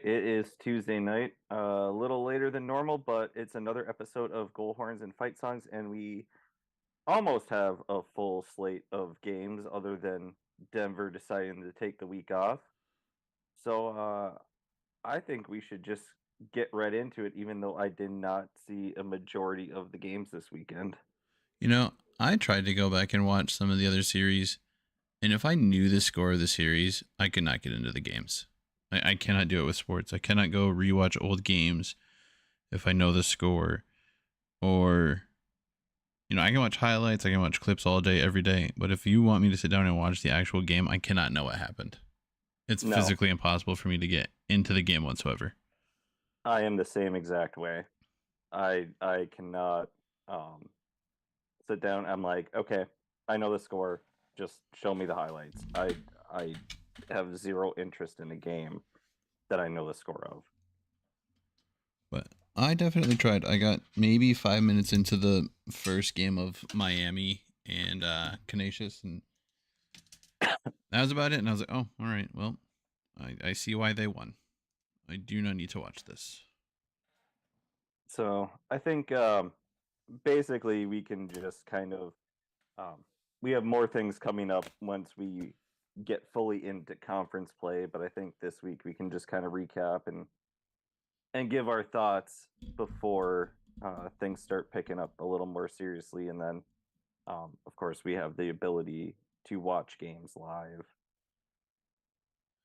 right, it is Tuesday night, a little later than normal, but it's another episode of Goal Horns and Fight Songs, and we almost have a full slate of games other than Denver deciding to take the week off. So I think we should just get right into it, even though I did not see a majority of the games this weekend. I tried to go back and watch some of the other series, and if I knew the score of the series, I could not get into the games. I cannot do it with sports. I cannot go rewatch old games if I know the score. Or, I can watch highlights, I can watch clips all day, every day. But if you want me to sit down and watch the actual game, I cannot know what happened. It's No, physically impossible for me to get into the game whatsoever. I am the same exact way. I cannot um, sit down. I'm like, okay, I know the score. Just show me the highlights. I have zero interest in a game that I know the score of. But I definitely tried. I got maybe 5 minutes into the first game of Miami and Canisius, and that was about it. And I was like, oh, all right. Well, I see why they won. I do not need to watch this. So I think basically we can just kind of um, we have more things coming up once we get fully into conference play. But I think this week we can just kind of recap and give our thoughts before things start picking up a little more seriously. And then, of course, we have the ability to watch games live.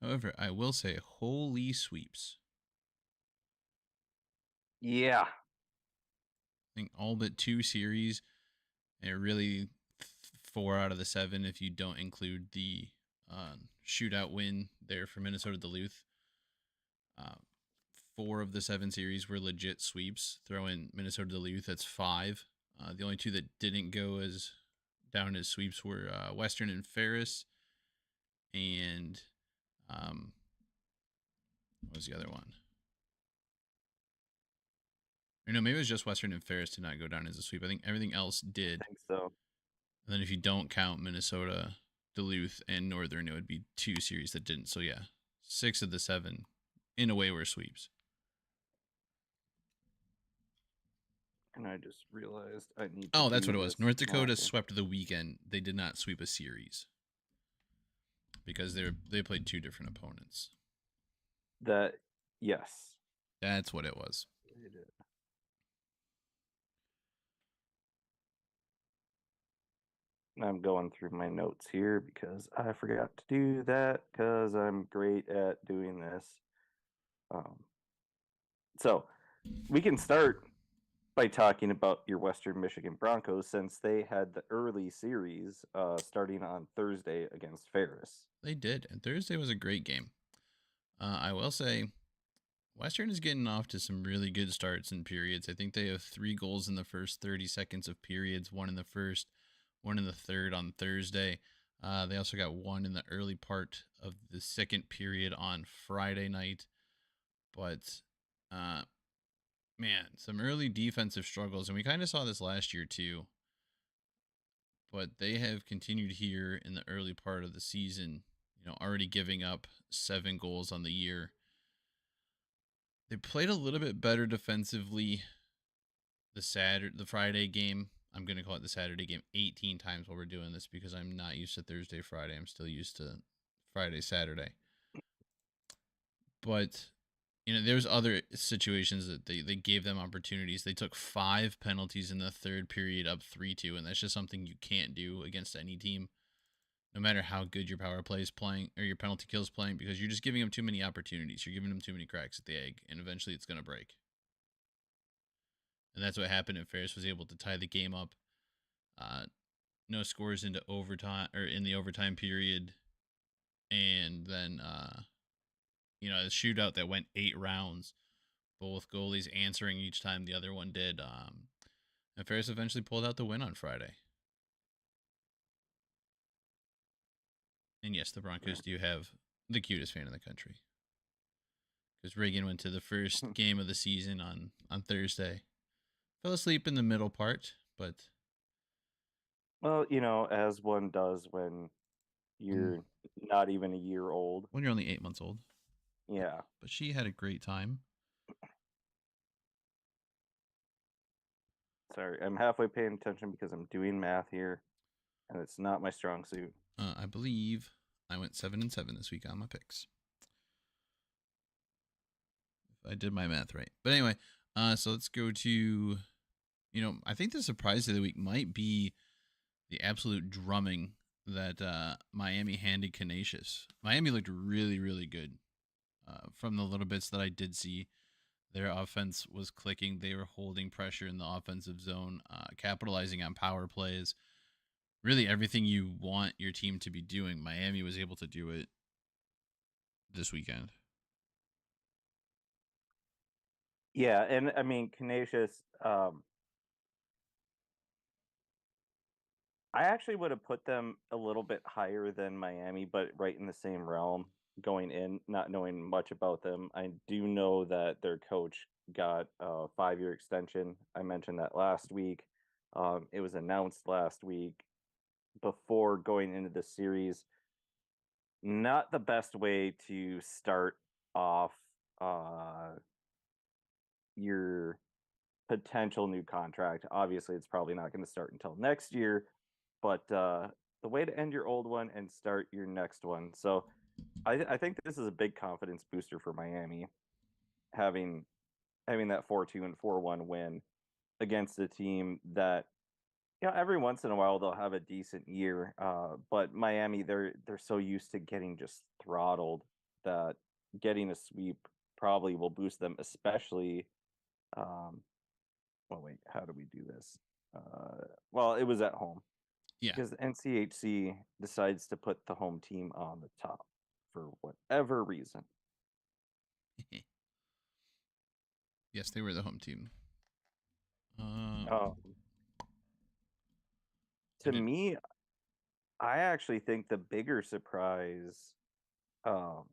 However, I will say, holy sweeps. Yeah. I think all but two series, and really 4 out of the 7 if you don't include the shootout win there for Minnesota Duluth. Uh, 4 of the 7 series were legit sweeps. Throw in Minnesota Duluth, that's 5. The only two that didn't go as down as sweeps were Western and Ferris, and what was the other one? Or no, maybe it was just Western and Ferris did not go down as a sweep. I think everything else did. I think so. And then if you don't count Minnesota, Duluth, and Northern, it would be 2 series that didn't. So yeah, 6 of the 7 in a way were sweeps. And I just realized I need to Oh, that's do what it this. was. North Dakota Marking. swept the weekend. They did not sweep a series because they played 2 different opponents. That, yes. That's what it was. They did. I'm going through my notes here because I forgot to do that because I'm great at doing this. Um, so we can start by talking about your Western Michigan Broncos since they had the early series starting on Thursday against Ferris. They did, and Thursday was a great game. I will say, Western is getting off to some really good starts in periods. I think they have 3 goals in the first 30 seconds of periods, one in the first, one in the third on Thursday. They also got one in the early part of the second period on Friday night. But, man, some early defensive struggles. And we kind of saw this last year, too. But they have continued here in the early part of the season, already giving up 7 goals on the year. They played a little bit better defensively the Friday game. I'm going to call it the Saturday game 18 times while we're doing this because I'm not used to Thursday, Friday. I'm still used to Friday, Saturday. But, there's other situations that they gave them opportunities. They took 5 penalties in the third period up 3-2, and that's just something you can't do against any team, no matter how good your power play is playing or your penalty kill is playing, because you're just giving them too many opportunities. You're giving them too many cracks at the egg, and eventually it's going to break. And that's what happened. And Ferris was able to tie the game up. No scores into overtime or in the overtime period, and then a shootout that went 8 rounds, both goalies answering each time the other one did. And Ferris eventually pulled out the win on Friday. And yes, the Broncos do have the cutest fan in the country, because Reagan went to the first game of the season on Thursday. Fell asleep in the middle part, but Well, as one does when you're not even a year old. when you're only 8 months old. Yeah. But she had a great time. Sorry, I'm halfway paying attention because I'm doing math here, and it's not my strong suit. I believe I went 7-7 this week on my picks. If I did my math right. But anyway, so let's go to, I think the surprise of the week might be the absolute drumming that Miami handed Canisius. Miami looked really, really good from the little bits that I did see. Their offense was clicking. They were holding pressure in the offensive zone, capitalizing on power plays. Really, everything you want your team to be doing, Miami was able to do it this weekend. Yeah, and I mean, Canisius, I actually would have put them a little bit higher than Miami, but right in the same realm going in, not knowing much about them. I do know that their coach got a 5-year extension. I mentioned that last week. It was announced last week before going into the series. Not the best way to start off your potential new contract. Obviously, it's probably not going to start until next year, but the way to end your old one and start your next one. So I think this is a big confidence booster for Miami, having that 4-2 and 4-1 win against a team that every once in a while they'll have a decent year, but Miami they're so used to getting just throttled that getting a sweep probably will boost them, especially. Um, well, wait, how do we do this? Well, it was at home Yeah. because NCHC decides to put the home team on the top for whatever reason. Yes, they were the home team. Uh, Um, I to did. me, I actually think the bigger surprise, um,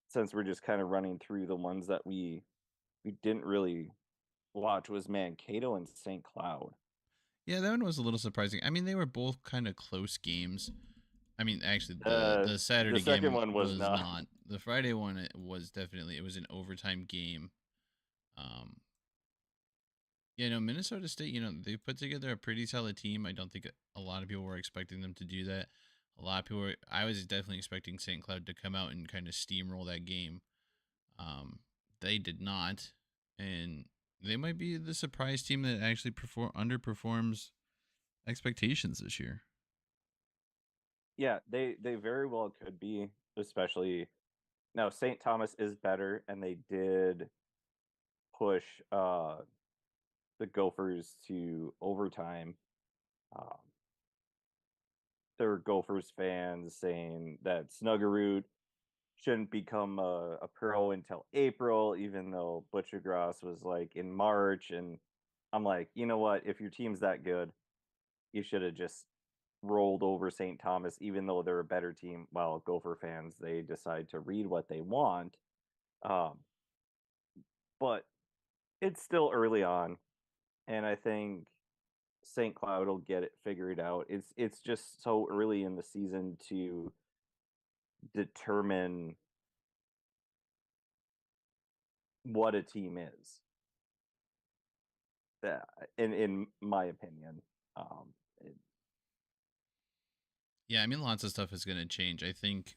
since we're just kind of running through the ones that we didn't really watch, was Mankato and St. Cloud. Yeah, that one was a little surprising. I mean, they were both kind of close games. I mean, actually, the The Saturday second game one was was not. not. The Friday one it was definitely it was an overtime game. Um, Minnesota State. They put together a pretty solid team. I don't think a lot of people were expecting them to do that. A lot of people were. I was definitely expecting St. Cloud to come out and kind of steamroll that game. Um, they did not, and they might be the surprise team that actually underperforms expectations this year. Yeah, they very well could be, especially now St. Thomas is better, and they did push the Gophers to overtime. Um, there were Gophers fans saying that Snuggerud shouldn't become a pro until April, even though Butcher Gross was like in March. And I'm like, you know what? If your team's that good, you should have just rolled over St. Thomas, even though they're a better team. While Gopher fans, they decide to read what they want. Um, but it's still early on, and I think St. Cloud will get it figured out. It's just so early in the season to determine what a team is. That, in my opinion, um, it, Yeah, I mean, lots of stuff is going to change. I think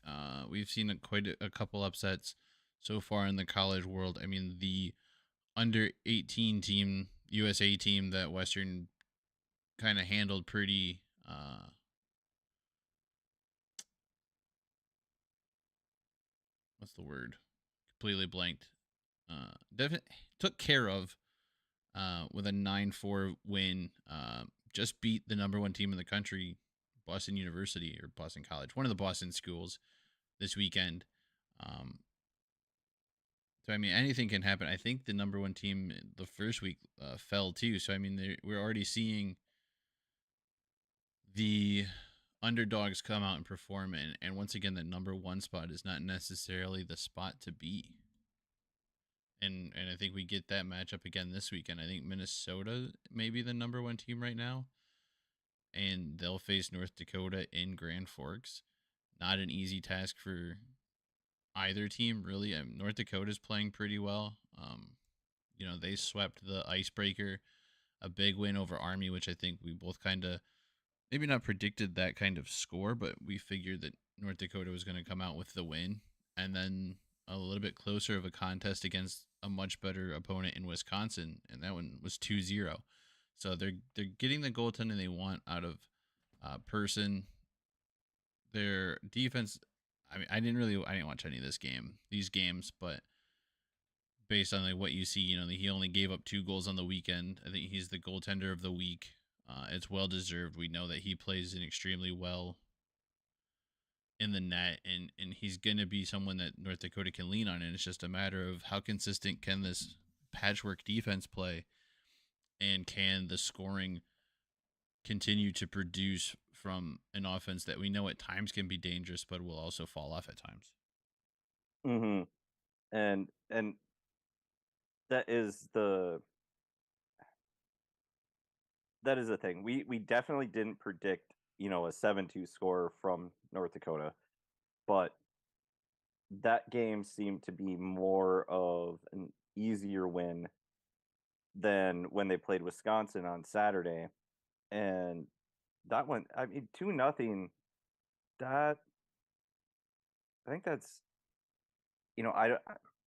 we've seen quite a couple upsets so far in the college world. I mean, the under 18 team, USA team that Western kind of handled pretty. What's the word? Completely blanked. Definitely took care of with a 9-4 win. Just beat the number one team in the country, Boston University or Boston College, one of the Boston schools this weekend. Um, so I mean, anything can happen. I think the number one team the first week fell too. So I mean, we're already seeing the underdogs come out and perform, and once again, the number one spot is not necessarily the spot to be. And I think we get that matchup again this weekend. I think Minnesota may be the number one team right now, and they'll face North Dakota in Grand Forks. Not an easy task for either team really. North Dakota's playing pretty well. They swept the Icebreaker, a big win over Army, which I think we both kind of maybe not predicted that kind of score, but we figured that North Dakota was going to come out with the win. And then a little bit closer of a contest against a much better opponent in Wisconsin, and that one was 2-0. So they're getting the goaltending they want out of Person. Their defense, I mean, I didn't watch any of these games, but based on like what you see, he only gave up 2 goals on the weekend. I think he's the goaltender of the week. It's well deserved. We know that he plays in extremely well in the net, and he's gonna be someone that North Dakota can lean on. And it's just a matter of how consistent can this patchwork defense play, and can the scoring continue to produce from an offense that we know at times can be dangerous, but will also fall off at times. Mm-hmm. And that is the thing. We definitely didn't predict, a 7-2 score from North Dakota, but that game seemed to be more of an easier win than when they played Wisconsin on Saturday. And that one, I mean, 2-0, that I think that's,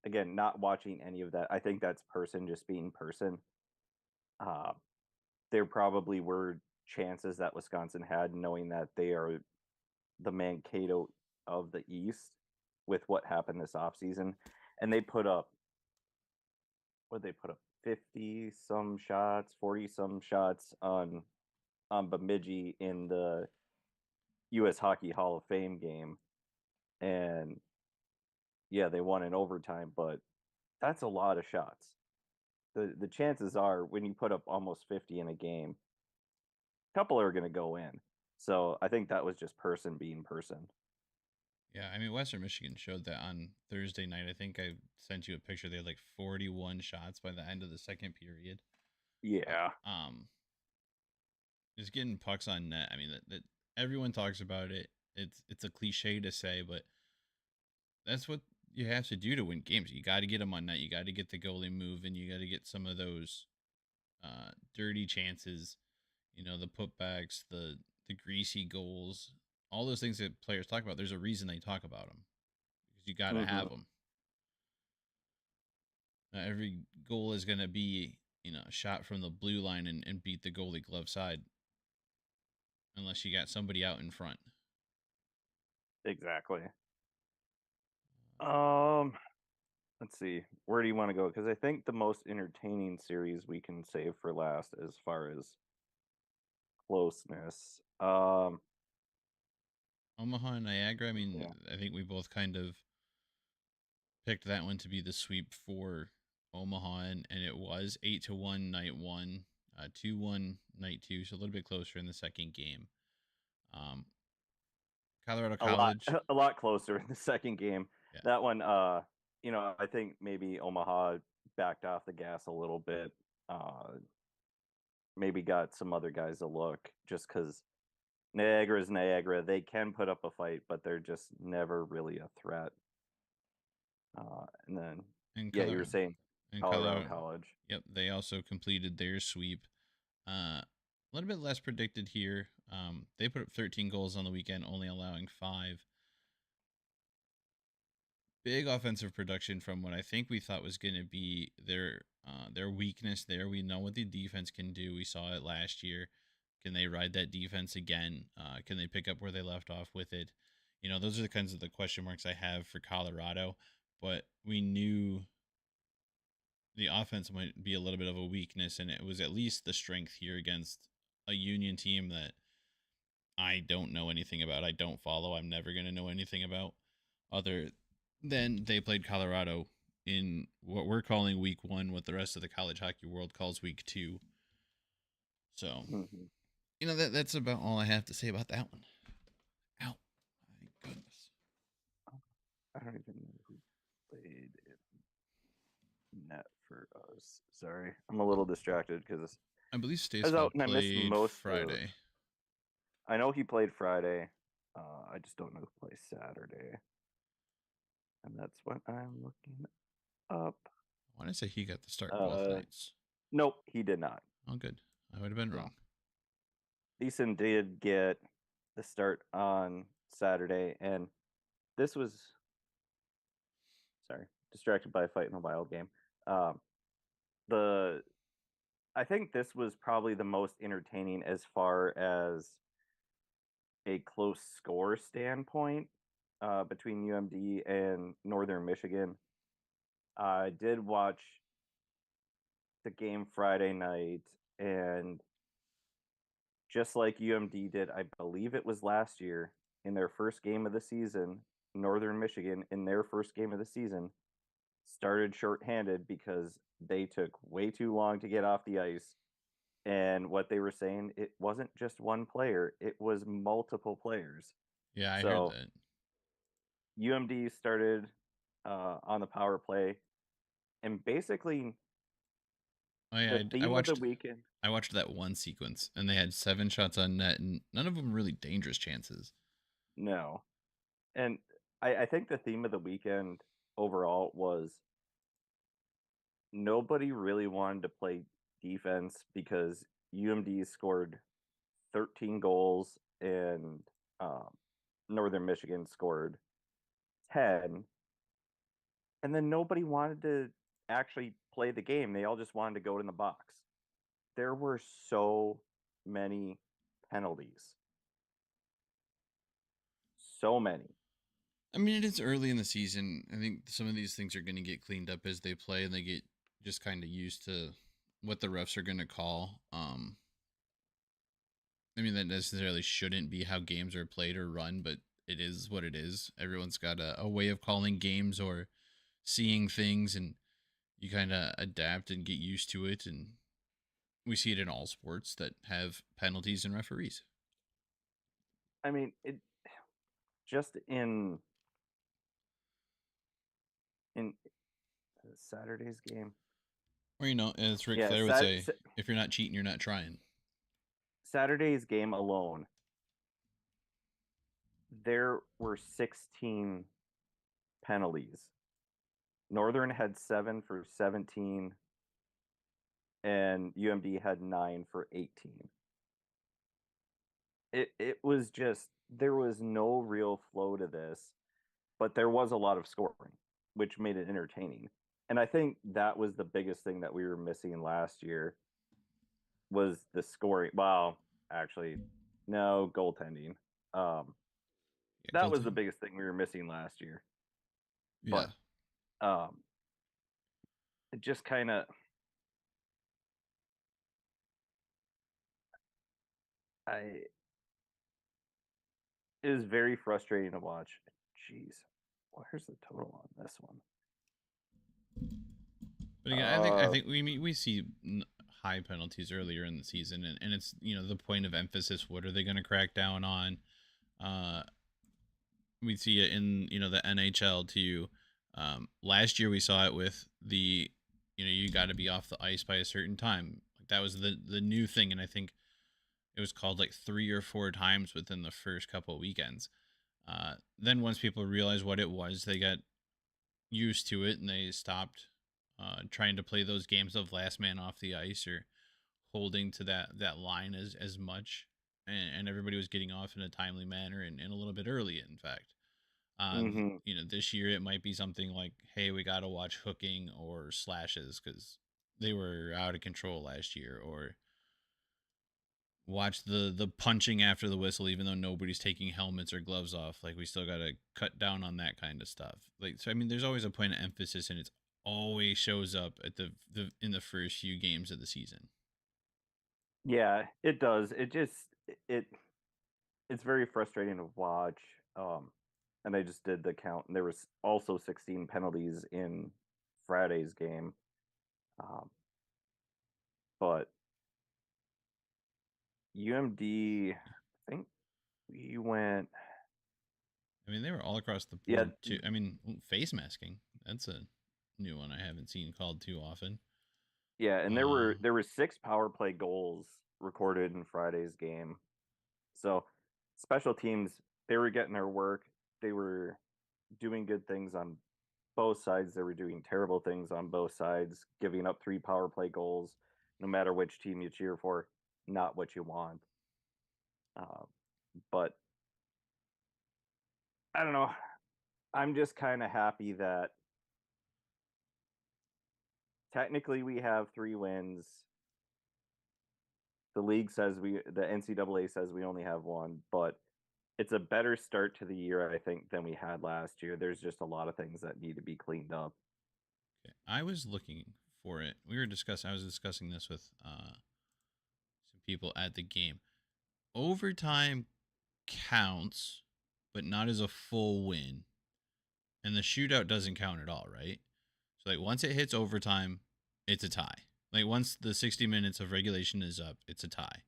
again, not watching any of that. I think that's Person just being Person. Uh, there probably were chances that Wisconsin had, knowing that they are the Mankato of the East with what happened this offseason. And they put up, what did they put up? 50 some shots, 40 some shots on Bemidji in the U.S. Hockey Hall of Fame game. And yeah, they won in overtime, but that's a lot of shots. The chances are when you put up almost 50 in a game, a couple are going to go in. So I think that was just Person being Person. Yeah, I mean, Western Michigan showed that on Thursday night. I think I sent you a picture. They had like 41 shots by the end of the second period. Yeah. Just getting pucks on net. I mean, that everyone talks about it. It's a cliche to say, but that's what you have to do to win games. You got to get them on net. You got to get the goalie moving. You got to get some of those dirty chances. The putbacks, the greasy goals, all those things that players talk about. There's a reason they talk about them, because you got to Mm-hmm. have them. Every goal is going to be a shot from the blue line and beat the goalie glove side, unless you got somebody out in front. Exactly. Um, let's see. Where do you want to go? Because I think the most entertaining series we can save for last as far as closeness. Omaha and Niagara. I mean, Yeah. I think we both kind of picked that one to be the sweep for Omaha, and it was 8-1 night one, 2-1 night two, so a little bit closer in the second game. Um, Colorado A lot College, a lot closer in the second game. yeah, That one, I think maybe Omaha backed off the gas a little bit. Uh, maybe got some other guys a look just because Niagara is Niagara. They can put up a fight, but they're just never really a threat. And then, and yeah, you were Colorado, saying and Colorado Colorado, College. yep, they also completed their sweep. A little bit less predicted here. They put up 13 goals on the weekend, only allowing 5. Big offensive production from what I think we thought was going to be their weakness there. We know what the defense can do. We saw it last year. Can they ride that defense again? Can they pick up where they left off with it? Those are the kinds of the question marks I have for Colorado. But we knew the offense might be a little bit of a weakness, and it was at least the strength here against a Union team that I don't know anything about. I don't follow. I'm never going to know anything about, other than they played Colorado in what we're calling week 1, what the rest of the college hockey world calls week 2. So, Mm-hmm. that's about all I have to say about that one. Ow. My goodness. I don't even know who played in net for us. Sorry, I'm a little distracted because I believe I was out Statesville and I missed played most of. Friday. I know he played Friday. I just don't know who plays Saturday. and that's what I'm looking up. I want to say he got the start both Uh, nights. nope, he did not. Oh, good. I would have been No, wrong. Thiessen did get the start on Saturday, and this was sorry, distracted by a fight in a wild game. Um, the I think this was probably the most entertaining as far as a close score standpoint between UMD and Northern Michigan. I did watch the game Friday night, and just like UMD did, I believe it was last year in their first game of the season, Northern Michigan in their first game of the season started shorthanded because they took way too long to get off the ice. And what they were saying, it wasn't just one player, it was multiple players. Yeah, I heard So that. UMD started on the power play, and basically Oh yeah, the I theme of the watched. weekend. I watched that one sequence, and they had 7 shots on net, and none of them really dangerous chances. No, and I think the theme of the weekend overall was nobody really wanted to play defense because UMD scored 13 goals and um, Northern Michigan scored 10. And then nobody wanted to actually play the game. They all just wanted to go in the box. There were so many penalties. So many. I mean, it is early in the season. I think some of these things are going to get cleaned up as they play, and they get just kind of used to what the refs are going to call. I mean, that necessarily shouldn't be how games are played or run, but it is what it is. Everyone's got a way of calling games or seeing things, and you kind of adapt and get used to it. And we see it in all sports that have penalties and referees. I mean, it just in Saturday's game. Or, as Ric Yeah, Flair would say, if you're not cheating, you're not trying. Saturday's game alone, there were 16 penalties. Northern had 7 for 17, and UMD had 9 for 18. It was just there was no real flow to this, but there was a lot of scoring, which made it entertaining. And I think that was the biggest thing that we were missing last year was the scoring. Well, actually, no, goaltending. Um, Yeah, that was the goaltending. biggest thing we were missing last year. Yeah. But um, it just kind of I it was very frustrating to watch. Jeez, where's the total on this one? But again, I think we see high penalties earlier in the season, and it's the point of emphasis. What are they going to crack down on? Uh, we see it in the NHL too. Last year we saw it with the you got to be off the ice by a certain time. Like that was the new thing, and I think it was called like 3 or 4 times within the first couple of weekends. Then once people realized what it was, they got used to it and they stopped trying to play those games of last man off the ice or holding to that line as much, and everybody was getting off in a timely manner and a little bit early. In fact, Mm-hmm. this year it might be something like, hey, we got to watch hooking or slashes because they were out of control last year, or watch the punching after the whistle even though nobody's taking helmets or gloves off. Like we still got to cut down on that kind of stuff. Like, so I mean, there's always a point of emphasis, and it's always shows up at the in the first few games of the season. Yeah, it does. It it's very frustrating to watch. And I just did the count, and there was also 16 penalties in Friday's game. Um, but UMD, I think we went. I mean, they were all across the Yeah, board too. I mean, face masking, that's a new one I haven't seen called too often. yeah, and uh there were 6 power play goals recorded in Friday's game. So special teams, they were getting their work. They were doing good things on both sides. They were doing terrible things on both sides, giving up 3 power play goals, no matter which team you cheer for, not what you want. But I don't know. I'm just kind of happy that technically we have 3 wins. The NCAA says we only have 1, but it's a better start to the year, I think, than we had last year. There's just a lot of things that need to be cleaned up. Okay. I was looking for it. I was discussing this with some people at the game. Overtime counts, but not as a full win. And the shootout doesn't count at all, right? So like once it hits overtime, it's a tie. Like once the 60 minutes of regulation is up, it's a tie.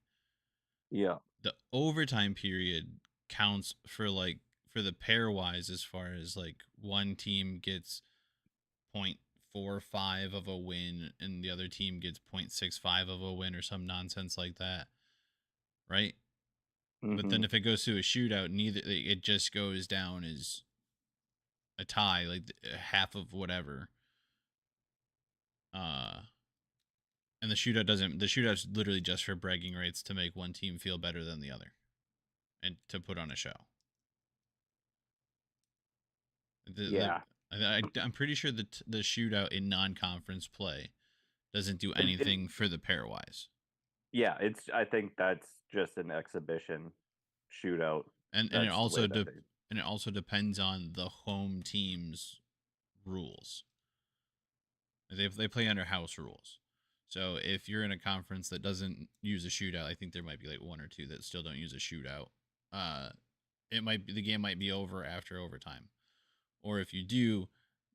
Yeah. The overtime period counts for the pairwise, as far as like one team gets 0.45 of a win and the other team gets 0.65 of a win or some nonsense like that, right? But then Mm-hmm. if it goes to a shootout, it just goes down as a tie, like half of whatever. And the shootout's literally just for bragging rights, to make one team feel better than the other and to put on a show. Yeah. I'm pretty sure that the shootout in non-conference play doesn't do It, anything for the pairwise. yeah, I think that's just an exhibition shootout. And That's the way that they it also depends on the home team's rules. They play under house rules. So if you're in a conference that doesn't use a shootout, I think there might be like 1 or 2 that still don't use a shootout. The game might be over after overtime. Or if you do,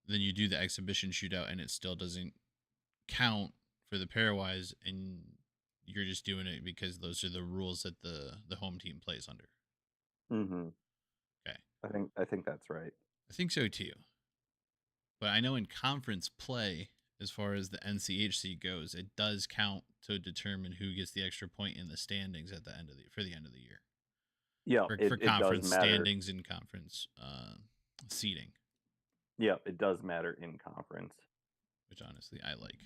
then you do the exhibition shootout and it still doesn't count for the pairwise, and you're just doing it because those are the rules that the home team plays under. Mm-hmm. Okay. I think that's right. I think so too. But I know in conference play, as far as the NCHC goes, it does count to determine who gets the extra point in the standings at the end of the end of the year. Yeah, For it does conference matter. standings and conference seating, Yeah, it does matter in conference. which honestly I like.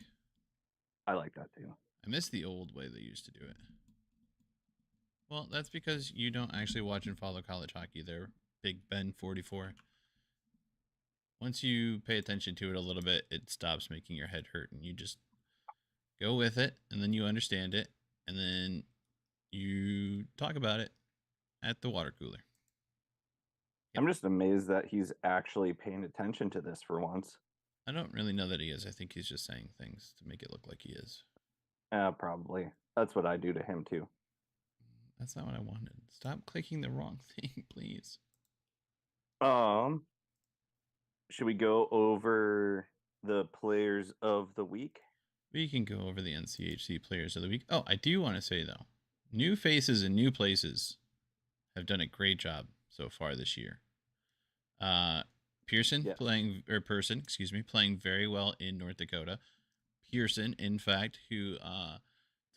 I like that too. I miss the old way they used to do it. Well, that's because you don't actually watch and follow college hockey there, Big Ben 44. Once you pay attention to it a little bit, it stops making your head hurt and you just go with it, and then you understand it, and then you talk about it at the water cooler. Yep. I'm just amazed that he's actually paying attention to this for once. I don't really know that he is. I think he's just saying things to make it look like he is. Probably. That's what I do to him too. That's not what I wanted. Stop clicking the wrong thing, please. Should we go over the players of the week? We can go over the NCHC players of the week. Oh, I do want to say though, new faces and new places have done a great job so far this year. Person, playing very well in North Dakota. Pearson, in fact, who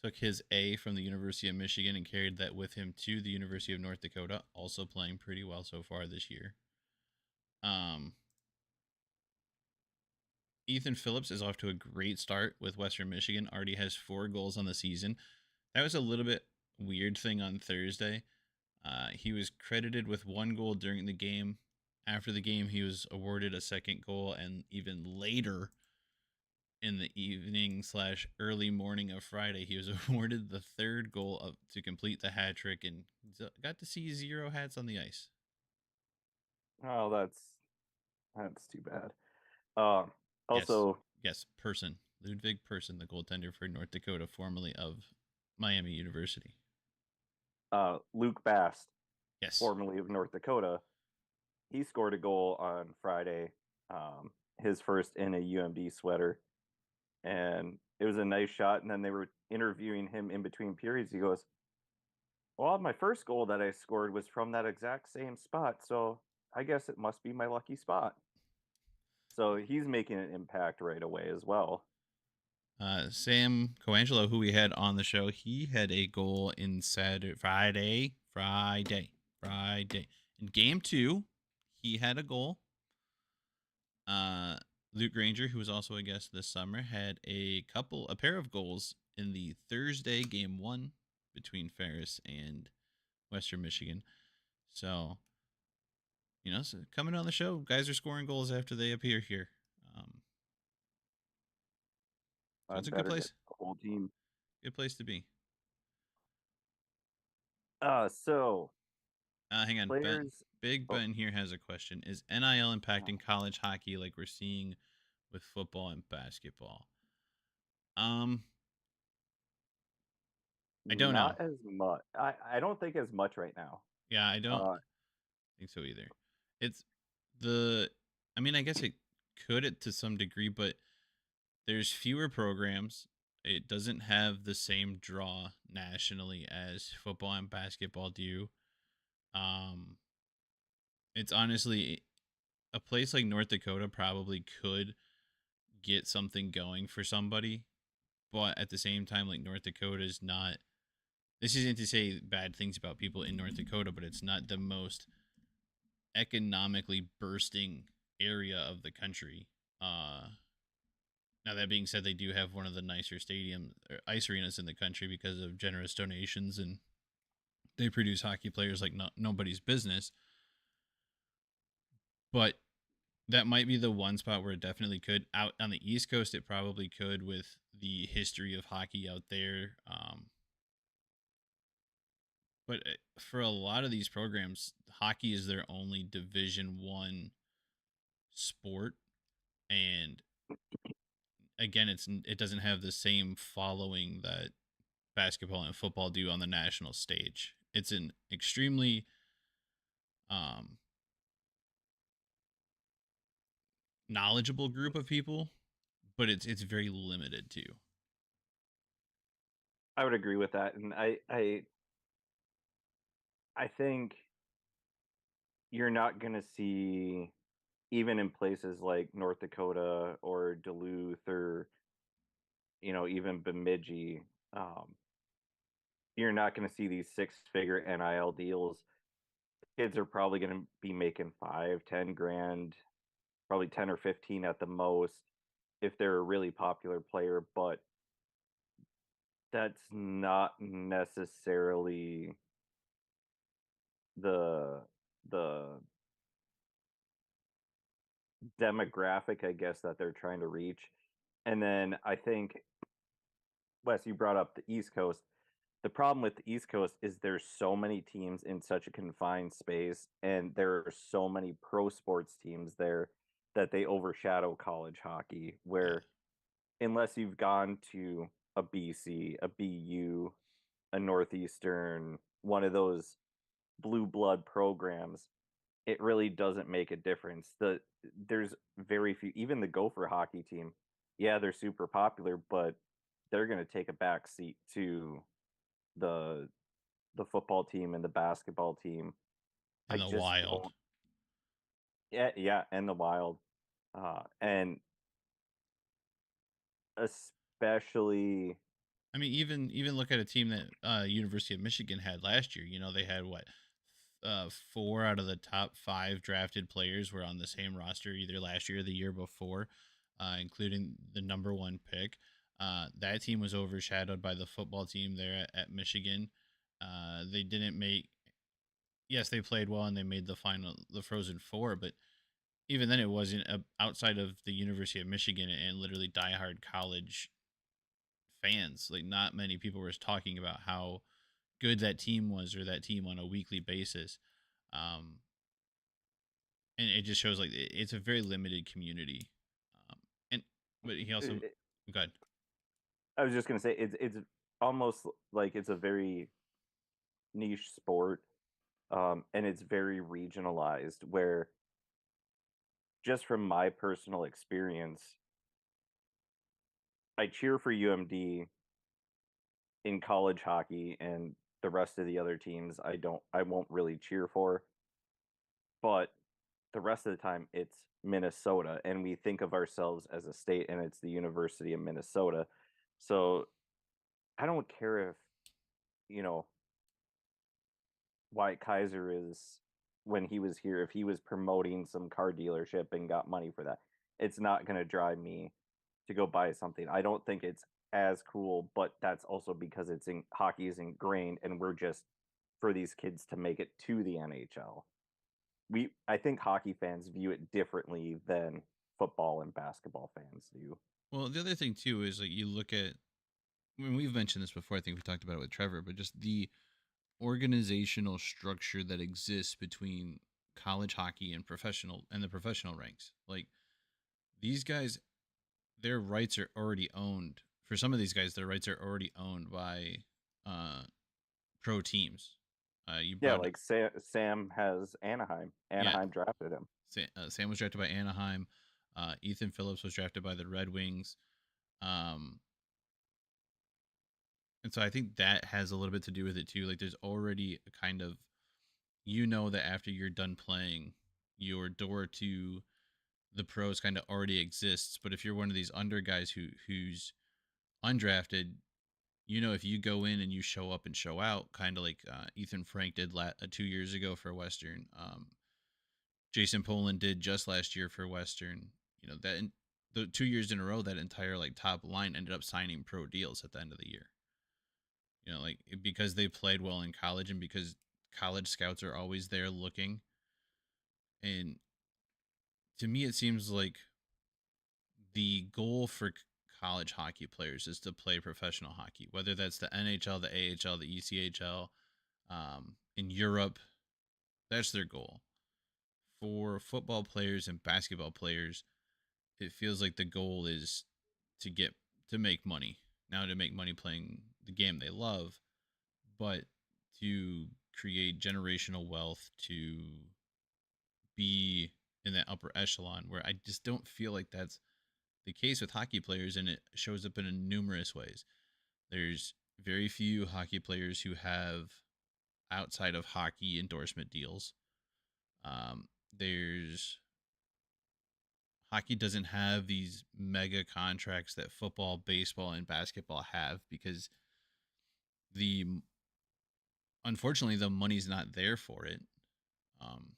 took his A from the University of Michigan and carried that with him to the University of North Dakota, also playing pretty well so far this year. Ethan Phillips is off to a great start with Western Michigan, already has 4 goals on the season. That was a little bit weird thing on Thursday. He was credited with 1 goal during the game. After the game, he was awarded a second goal, and even later in the evening / early morning of Friday, he was awarded the 3rd goal to complete the hat trick, and got to see 0 hats on the ice. Oh, that's too bad. Also, yes, Ludwig Person, the goaltender for North Dakota, formerly of Miami University. Luke Bast, Yes, formerly of North Dakota, he scored a goal on Friday, his first in a UMD sweater, and it was a nice shot. And then they were interviewing him in between periods. He goes, "Well, my first goal that I scored was from that exact same spot, so I guess it must be my lucky spot." So he's making an impact right away as well. Sam Coangelo, who we had on the show, he had a goal in Friday. In game 2, he had a goal. Uh, Luke Granger, who was also a guest this summer, had a pair of goals in the Thursday game one between Ferris and Western Michigan. So, so coming on the show, guys are scoring goals after they appear here. Um, so I it's a good better get place. the whole team. Good place to be. So Hang on, Ben. players. Big Oh, Ben here has a question. Is NIL uh, impacting college hockey like we're seeing with football and basketball? Um, I don't know. not as much. I don't think as much right now. Yeah, I don't Uh, think so either. It's the I mean, I guess it could it to some degree, but there's fewer programs. It doesn't have the same draw nationally as football and basketball do. Um, it's honestly a place like North Dakota probably could get something going for somebody, but at the same time, like North Dakota is not. This isn't to say bad things about people in North Dakota, but it's not the most economically bursting area of the country. Now that being said, they do have one of the nicer stadium or ice arenas in the country because of generous donations, and they produce hockey players like nobody's business. But that might be the one spot where it definitely could. Out on the East Coast, it probably could with the history of hockey out there. But for a lot of these programs, hockey is their only Division 1 sport, and again, it doesn't have the same following that basketball and football do on the national stage. It's an extremely um, knowledgeable group of people, but it's very limited too. I would agree with that, and I think you're not going to see, even in places like North Dakota or Duluth or even Bemidji. Um, you're not going to see these six-figure NIL deals. Kids are probably going to be making 5, 10 grand, probably 10 or 15 at the most if they're a really popular player, but that's not necessarily the the demographic, I guess, that they're trying to reach. And then I think, Wes, you brought up the East Coast. The problem with the East Coast is there's so many teams in such a confined space, and there are so many pro sports teams there that they overshadow college hockey. Yeah, Where unless you've gone to a BC, a BU, a Northeastern, one of those blue blood programs, it really doesn't make a difference. There's very few. Even the Gopher hockey team, yeah, they're super popular, but they're going to take a back seat to the the football team and the basketball team. I in the just wild. don't. Yeah, yeah, and the Wild, and especially I mean, even look at a team that University of Michigan had last year. They had what 4 out of the top 5 drafted players were on the same roster either last year or the year before, including the number 1 pick. That team was overshadowed by the football team there at Michigan. They didn't make. Yes, they played well and they made the Frozen Four, but even then, it wasn't outside of the University of Michigan and literally diehard college fans. Like, not many people were talking about how good that team was or that team on a weekly basis. Um, and it just shows like it's a very limited community. And but he also it, good. I was just gonna say it's almost like it's a very niche sport, and it's very regionalized. Where just from my personal experience, I cheer for UMD in college hockey, and the rest of the other teams I won't really cheer for. But the rest of the time it's Minnesota, and we think of ourselves as a state, and it's the University of Minnesota. So I don't care if, you know, Wyatt Kaiser is, when he was here, if he was promoting some car dealership and got money for that. it's not going to drive me to go buy something. I don't think it's as cool, but that's also because it's in hockey is ingrained and we're just for these kids to make it to the NHL. I think hockey fans view it differently than football and basketball fans do. Well, the other thing too is like you look at when we've mentioned this before. I think we talked about it with Trevor, but just the organizational structure that exists between college hockey and the professional ranks. Like these guys, their rights are already owned. For some of these guys, their rights are already owned by uh, pro teams. You Yeah, brought like Sam has Anaheim. yeah, Anaheim drafted him. Sam was drafted by Anaheim. Ethan Phillips was drafted by the Red Wings. Um, and so I think that has a little bit to do with it too. Like there's already a kind of that after you're done playing, your door to the pros kind of already exists. But if you're one of these under guys who's undrafted, if you go in and you show up and show out, kind of like Ethan Frank did 2 years ago for Western. Jason Poland did just last year for Western. The 2 years in a row, that entire like top line ended up signing pro deals at the end of the year. Like because they played well in college and because college scouts are always there looking. And to me, it seems like the goal for college hockey players is to play professional hockey, whether that's the NHL, the AHL, the ECHL, in Europe. That's their goal. For football players and basketball players, it feels like the goal is to get to make money. Now to make money playing the game they love, but to create generational wealth, to be in that upper echelon where I just don't feel like that's the case with hockey players, and it shows up in numerous ways. There's very few hockey players who have outside of hockey endorsement deals. There's Hockey doesn't have these mega contracts that football, baseball, and basketball have because the unfortunately the money's not there for it. Um,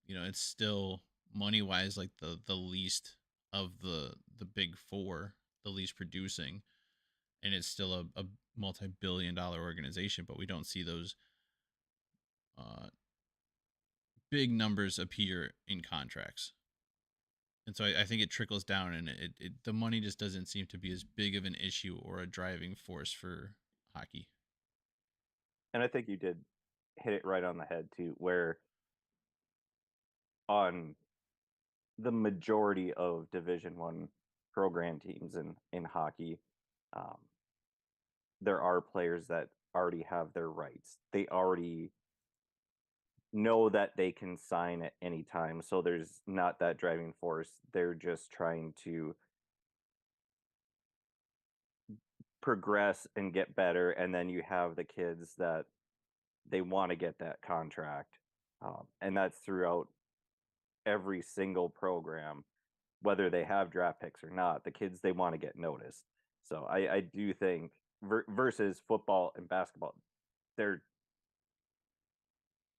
it's still money wise like the least of the big four, the least producing, and it's still a multi-billion-dollar organization, but we don't see those uh, big numbers appear in contracts. And so I think it trickles down, and the money just doesn't seem to be as big of an issue or a driving force for hockey. And I think you did hit it right on the head too, where on the majority of Division One program teams in hockey, um, there are players that already have their rights. They already know that they can sign at any time, so there's not that driving force. They're just trying to progress and get better, and then you have the kids that they want to get that contract, and that's throughout every single program, whether they have draft picks or not. The kids they want to get noticed. So I do think versus football and basketball, they're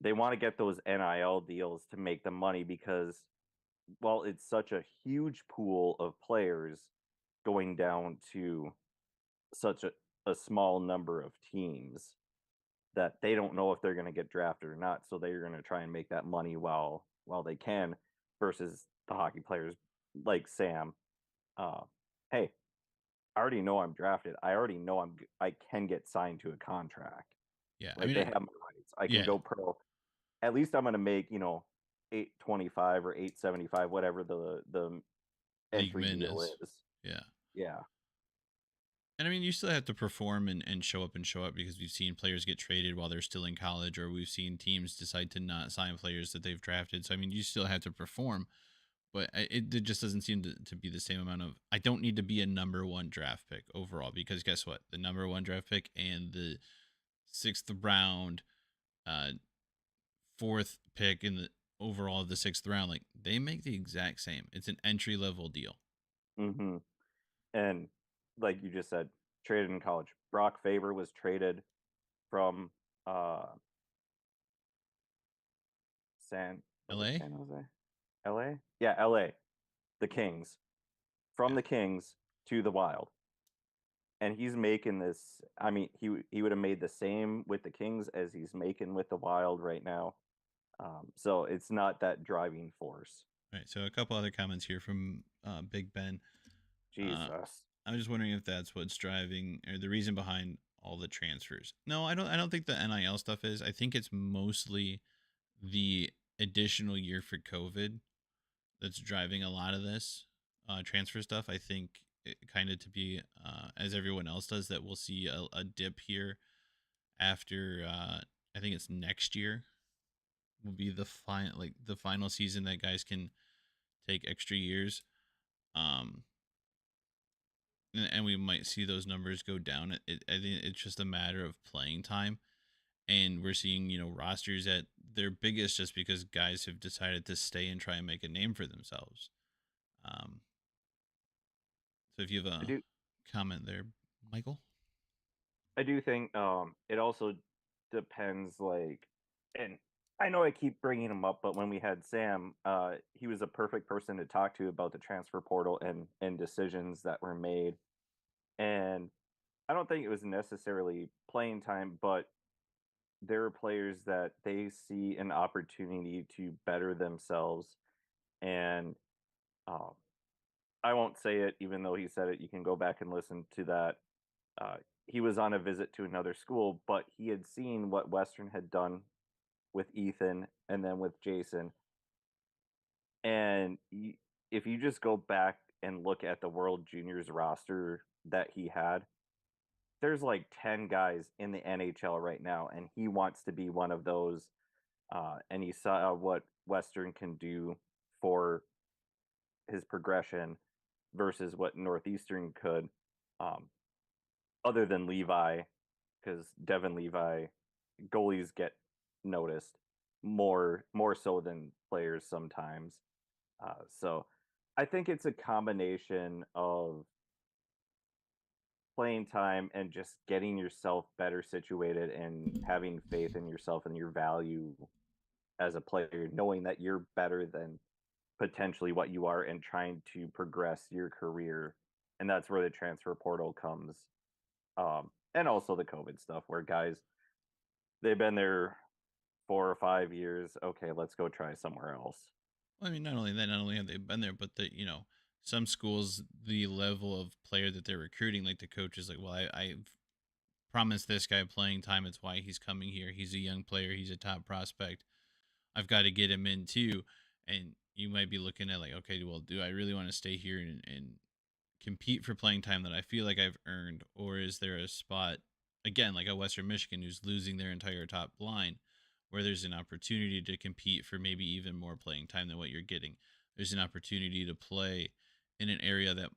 they want to get those NIL deals to make the money because well, it's such a huge pool of players going down to such a small number of teams that they don't know if they're going to get drafted or not. So they're going to try and make that money while they can versus the hockey players like Sam. Uh, hey, I already know I'm drafted. I already know I can get signed to a contract. Yeah, I Like mean, they have my rights. I can yeah, go pro. At least I'm going to make 825 or 875, whatever the league entry min deal is. is. Yeah. Yeah. And I mean, you still have to perform and show up because we've seen players get traded while they're still in college, or we've seen teams decide to not sign players that they've drafted. So, I mean, you still have to perform, but it just doesn't seem to be the same amount of. I don't need to be a number one draft pick overall because guess what? The number one draft pick and the sixth round, uh, fourth pick in the overall of the sixth round, like they make the exact same. It's an entry level deal. Hmm. And like you just said, traded in college. Brock Faber was traded from uh was it LA? San Jose? LA? Yeah, LA. The Kings. from Yeah. the Kings to the Wild. And he's making this. I mean, he would have made the same with the Kings as he's making with the Wild right now. So it's not that driving force. All right. So a couple other comments here from Big Ben. Uh, Jesus. I'm just wondering if that's what's driving or the reason behind all the transfers. No, I don't. I don't think the NIL stuff is. I think it's mostly the additional year for COVID that's driving a lot of this transfer stuff. I think kind of to be as everyone else does that we'll see a dip here after I think it's next year will be the final season that guys can take extra years. Um, and we might see those numbers go down. I think it's just a matter of playing time, and we're seeing rosters at their biggest just because guys have decided to stay and try and make a name for themselves. Um, so if you have I a do comment there, Michael. I do think it also depends, like, and I know I keep bringing him up, but when we had Sam, he was a perfect person to talk to about the transfer portal and decisions that were made. And I don't think it was necessarily playing time, but there are players that they see an opportunity to better themselves. And um, I won't say it, even though he said it. You can go back and listen to that. Uh, he was on a visit to another school, but he had seen what Western had done with Ethan and then with Jason. And if you just go back and look at the World Juniors roster that he had, there's like 10 guys in the NHL right now, and he wants to be one of those. And he saw what Western can do for his progression versus what Northeastern could, um, other than Levi, because Devin Levi goalies get noticed more so than players sometimes. So I think it's a combination of playing time and just getting yourself better situated and having faith in yourself and your value as a player, knowing that you're better than potentially what you are and trying to progress your career. And that's where the transfer portal comes. And also the COVID stuff where guys, they've been there 4 or 5 years. Okay, let's go try somewhere else. Well, I mean, not only that, not only have they been there, but some schools, the level of player that they're recruiting, like the coach is like, well, I've promised this guy playing time. It's why he's coming here. He's a young player. He's a top prospect. I've got to get him in too. And you might be looking at like, okay, well, do I really want to stay here and compete for playing time that I feel like I've earned, or is there a spot again like a Western Michigan who's losing their entire top line, where there's an opportunity to compete for maybe even more playing time than what you're getting? There's an opportunity to play in an area that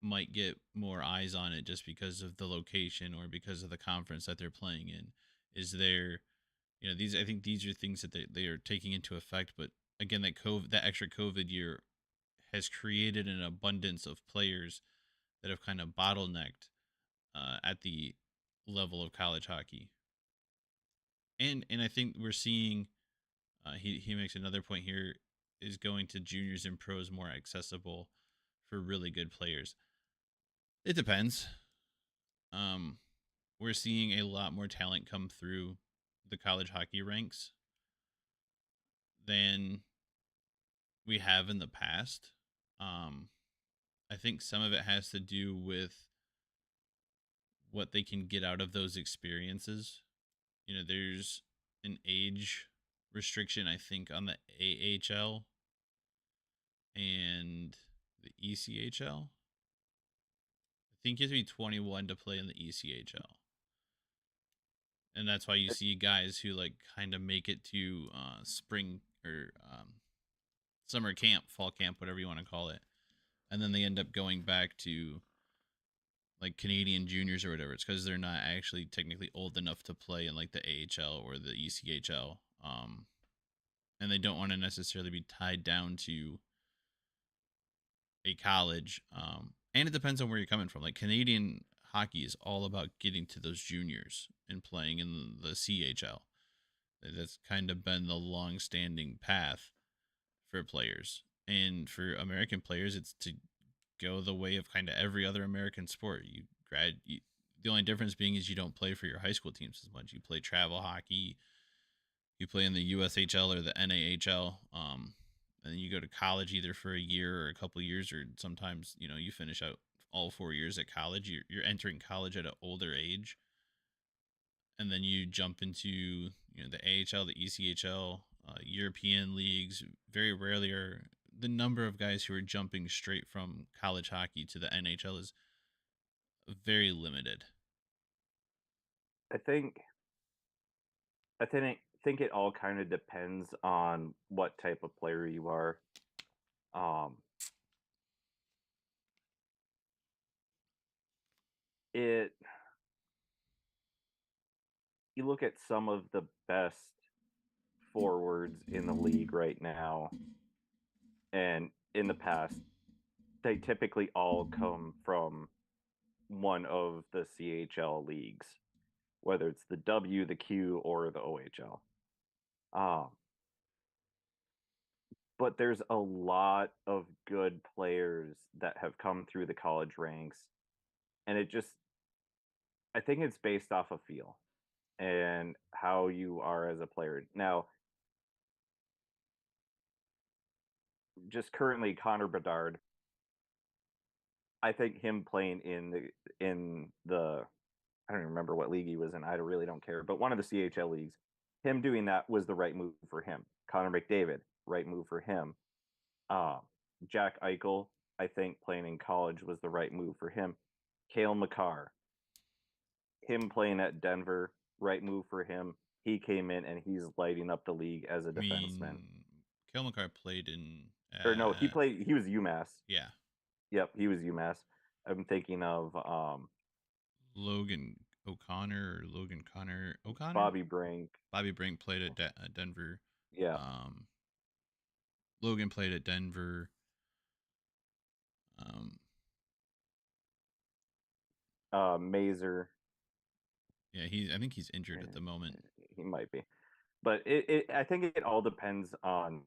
might get more eyes on it just because of the location or because of the conference that they're playing in. Is there, these I think these are things that they are taking into effect, but again, that extra COVID year has created an abundance of players that have kind of bottlenecked at the level of college hockey. And I think we're seeing he makes another point here is going to juniors and pros more accessible for really good players. It depends. Um, we're seeing a lot more talent come through the college hockey ranks than we have in the past. Um, I think some of it has to do with what they can get out of those experiences. There's an age restriction, I think, on the AHL and the ECHL. I think you have to be 21 to play in the ECHL. And that's why you see guys who like kind of make it to spring or summer camp, fall camp, whatever you want to call it. And then they end up going back to like Canadian juniors or whatever. It's because they're not actually technically old enough to play in like the AHL or the ECHL. And they don't want to necessarily be tied down to a college. And it depends on where you're coming from. Like Canadian hockey is all about getting to those juniors and playing in the CHL. That's kind of been the long-standing path for players. And for American players, it's to go the way of kind of every other American sport. The only difference being is you don't play for your high school teams as much. You play travel hockey, you play in the USHL or the NAHL, and then you go to college either for a year or a couple years, or sometimes you finish out all 4 years at college. You're entering college at an older age, and then you jump into the AHL, the ECHL, European leagues. Very rarely are the number of guys who are jumping straight from college hockey to the NHL is very limited. I think I think it all kind of depends on what type of player you are. Um, it You look at some of the best forwards in the league right now, and in the past, they typically all come from one of the CHL leagues, whether it's the W, the Q, or the OHL. Um, but there's a lot of good players that have come through the college ranks, and I think it's based off of feel and how you are as a player. Now, just currently, Connor Bedard, I think him playing in the I don't even remember what league he was in. I really don't care, but one of the CHL leagues, him doing that was the right move for him. Connor McDavid, right move for him. Uh, Jack Eichel, I think playing in college was the right move for him. Cale Makar, him playing at Denver, right move for him. He came in and he's lighting up the league as a I defenseman. mean, Kale McCarr played in, Or no, he was UMass. yeah, Yep, he was UMass. I'm thinking of Logan O'Connor or Logan Connor O'Connor. Bobby Brink. Bobby Brink played at Denver. Yeah. Um, Logan played at Denver. Um, Mazer. yeah, I think he's injured at the moment. He might be. But I think it all depends um,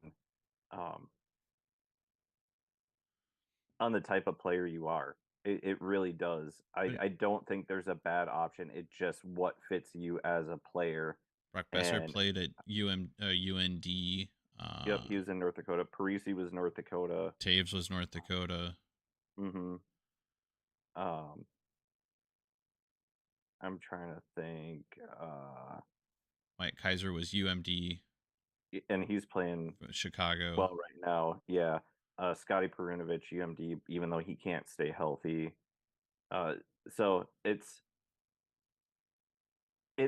on the type of player you are. It really does. But I don't think there's a bad option. It's just what fits you as a player. Brock Besser And played at UND. yep, he was in North Dakota. Parisi was North Dakota. Taves was North Dakota. Mm-hmm. Um, I'm trying to think. Mike Kaiser was UMD. And he's playing Chicago. well right now. Yeah. Scotty Perunovich, UMD, even though he can't stay healthy. So it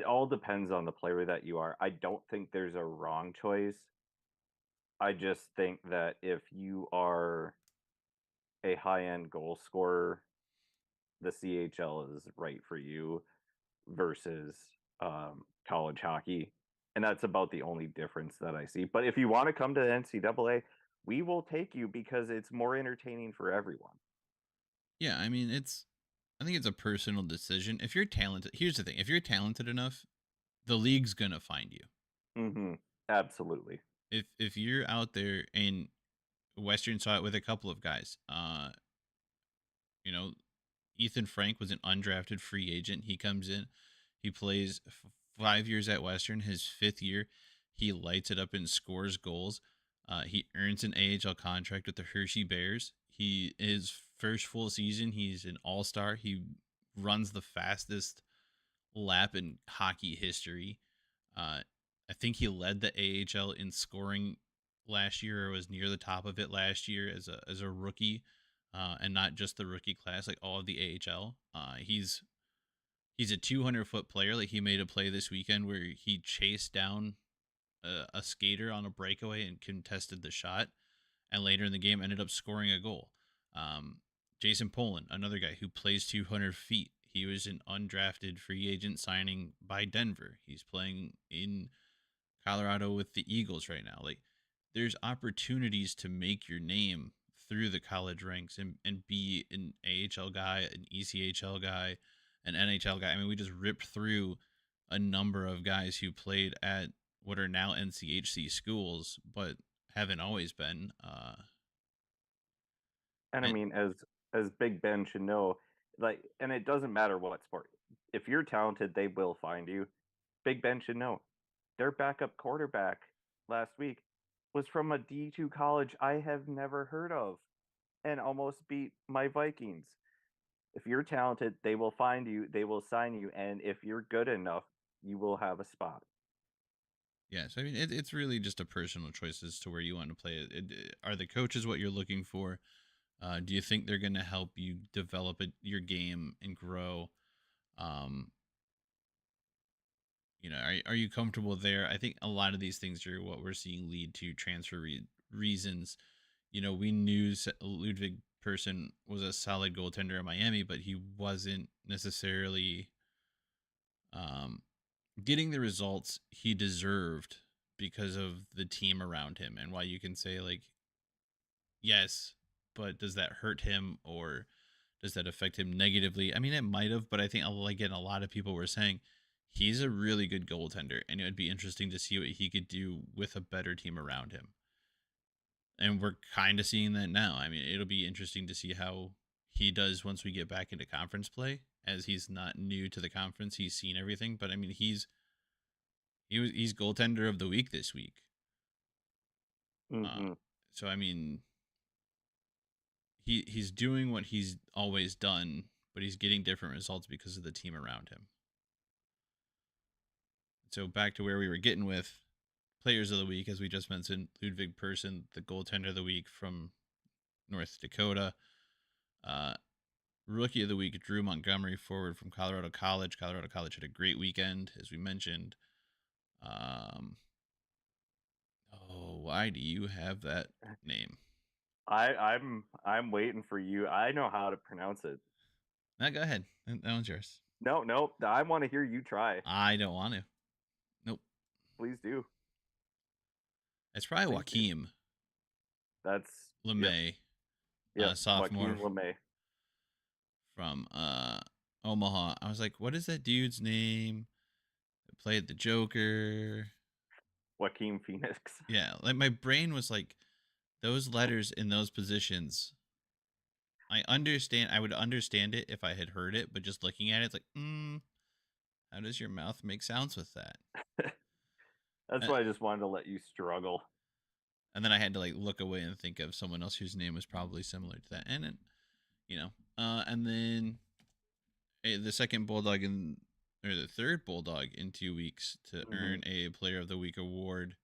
all depends on the player that you are. I don't think there's a wrong choice. I just think that if you are a high-end goal scorer, the CHL is right for you versus college hockey. And that's about the only difference that I see. But if you want to come to the NCAA, we will take you because it's more entertaining for everyone. Yeah, I mean I think it's a personal decision. If you're talented, here's the thing: if you're talented enough, the league's gonna find you. Mm-hmm. Absolutely. If you're out there, and Western saw it with a couple of guys. You know, Ethan Frank was an undrafted free agent. He comes in, he plays 5 years at Western. His fifth year, he lights it up and scores goals. He earns an AHL contract with the Hershey Bears. His first full season, he's an all star. He runs the fastest lap in hockey history. Uh, I think he led the AHL in scoring last year, or was near the top of it last year as a rookie, and not just the rookie class, like all of the AHL. He's a 200-foot player. Like, he made a play this weekend where he chased down a skater on a breakaway and contested the shot, and later in the game ended up scoring a goal. Um, Jason Poland, another guy who plays 200 feet. He was an undrafted free agent signing by Denver. He's playing in Colorado with the Eagles right now. Like, there's opportunities to make your name through the college ranks and be an AHL guy, an ECHL guy, an NHL guy. I mean, we just ripped through a number of guys who played at what are now NCHC schools, but haven't always been. And I And mean, as Big Ben should know, like, and it doesn't matter what sport. If you're talented, they will find you. Big Ben should know. Their backup quarterback last week was from a D2 college I have never heard of and almost beat my Vikings. If you're talented, they will find you, they will sign you, and if you're good enough, you will have a spot. Yeah, so I mean, it's really just a personal choice as to where you want to play it. Are the coaches what you're looking for? Do you think they're going to help you develop your game and grow? Um, are you comfortable there? I think a lot of these things are what we're seeing lead to transfer reasons. We knew Ludwig Person was a solid goaltender in Miami, but he wasn't necessarily um, getting the results he deserved because of the team around him. And while you can say, like, yes, but does that hurt him or does that affect him negatively? I mean, it might have, but I think, again, a lot of people were saying he's a really good goaltender, and it would be interesting to see what he could do with a better team around him. And we're kind of seeing that now. I mean, it'll be interesting to see how he does once we get back into conference play, as he's not new to the conference. He's seen everything, but I mean, he's goaltender of the week this week. Uh, Mm-hmm. so I mean, he's doing what he's always done, but he's getting different results because of the team around him. So back to where we were getting with players of the week, as we just mentioned, Ludwig Person, the goaltender of the week from North Dakota. Rookie of the week, Drew Montgomery, forward from Colorado College. Colorado College had a great weekend, as we mentioned. Why do you have that name? I'm waiting for you. I know how to pronounce it. Now go ahead. That one's yours. No, I want to hear you try. I don't want to. Nope. Please do. It's probably Please do. Joaquim That's yep, LeMay, yep. sophomore Joaquin LeMay. from Omaha. I was like, what is that dude's name? That played the Joker. Joaquin Phoenix. Yeah, like my brain was like, those letters in those positions. I would understand it if I had heard it, but just looking at it, it's like, how does your mouth make sounds with that? That's Uh, why I just wanted to let you struggle. and then I had to like look away and think of someone else whose name was probably similar to that. And and then the second Bulldog or the third Bulldog in 2 weeks to earn a Player of the Week award.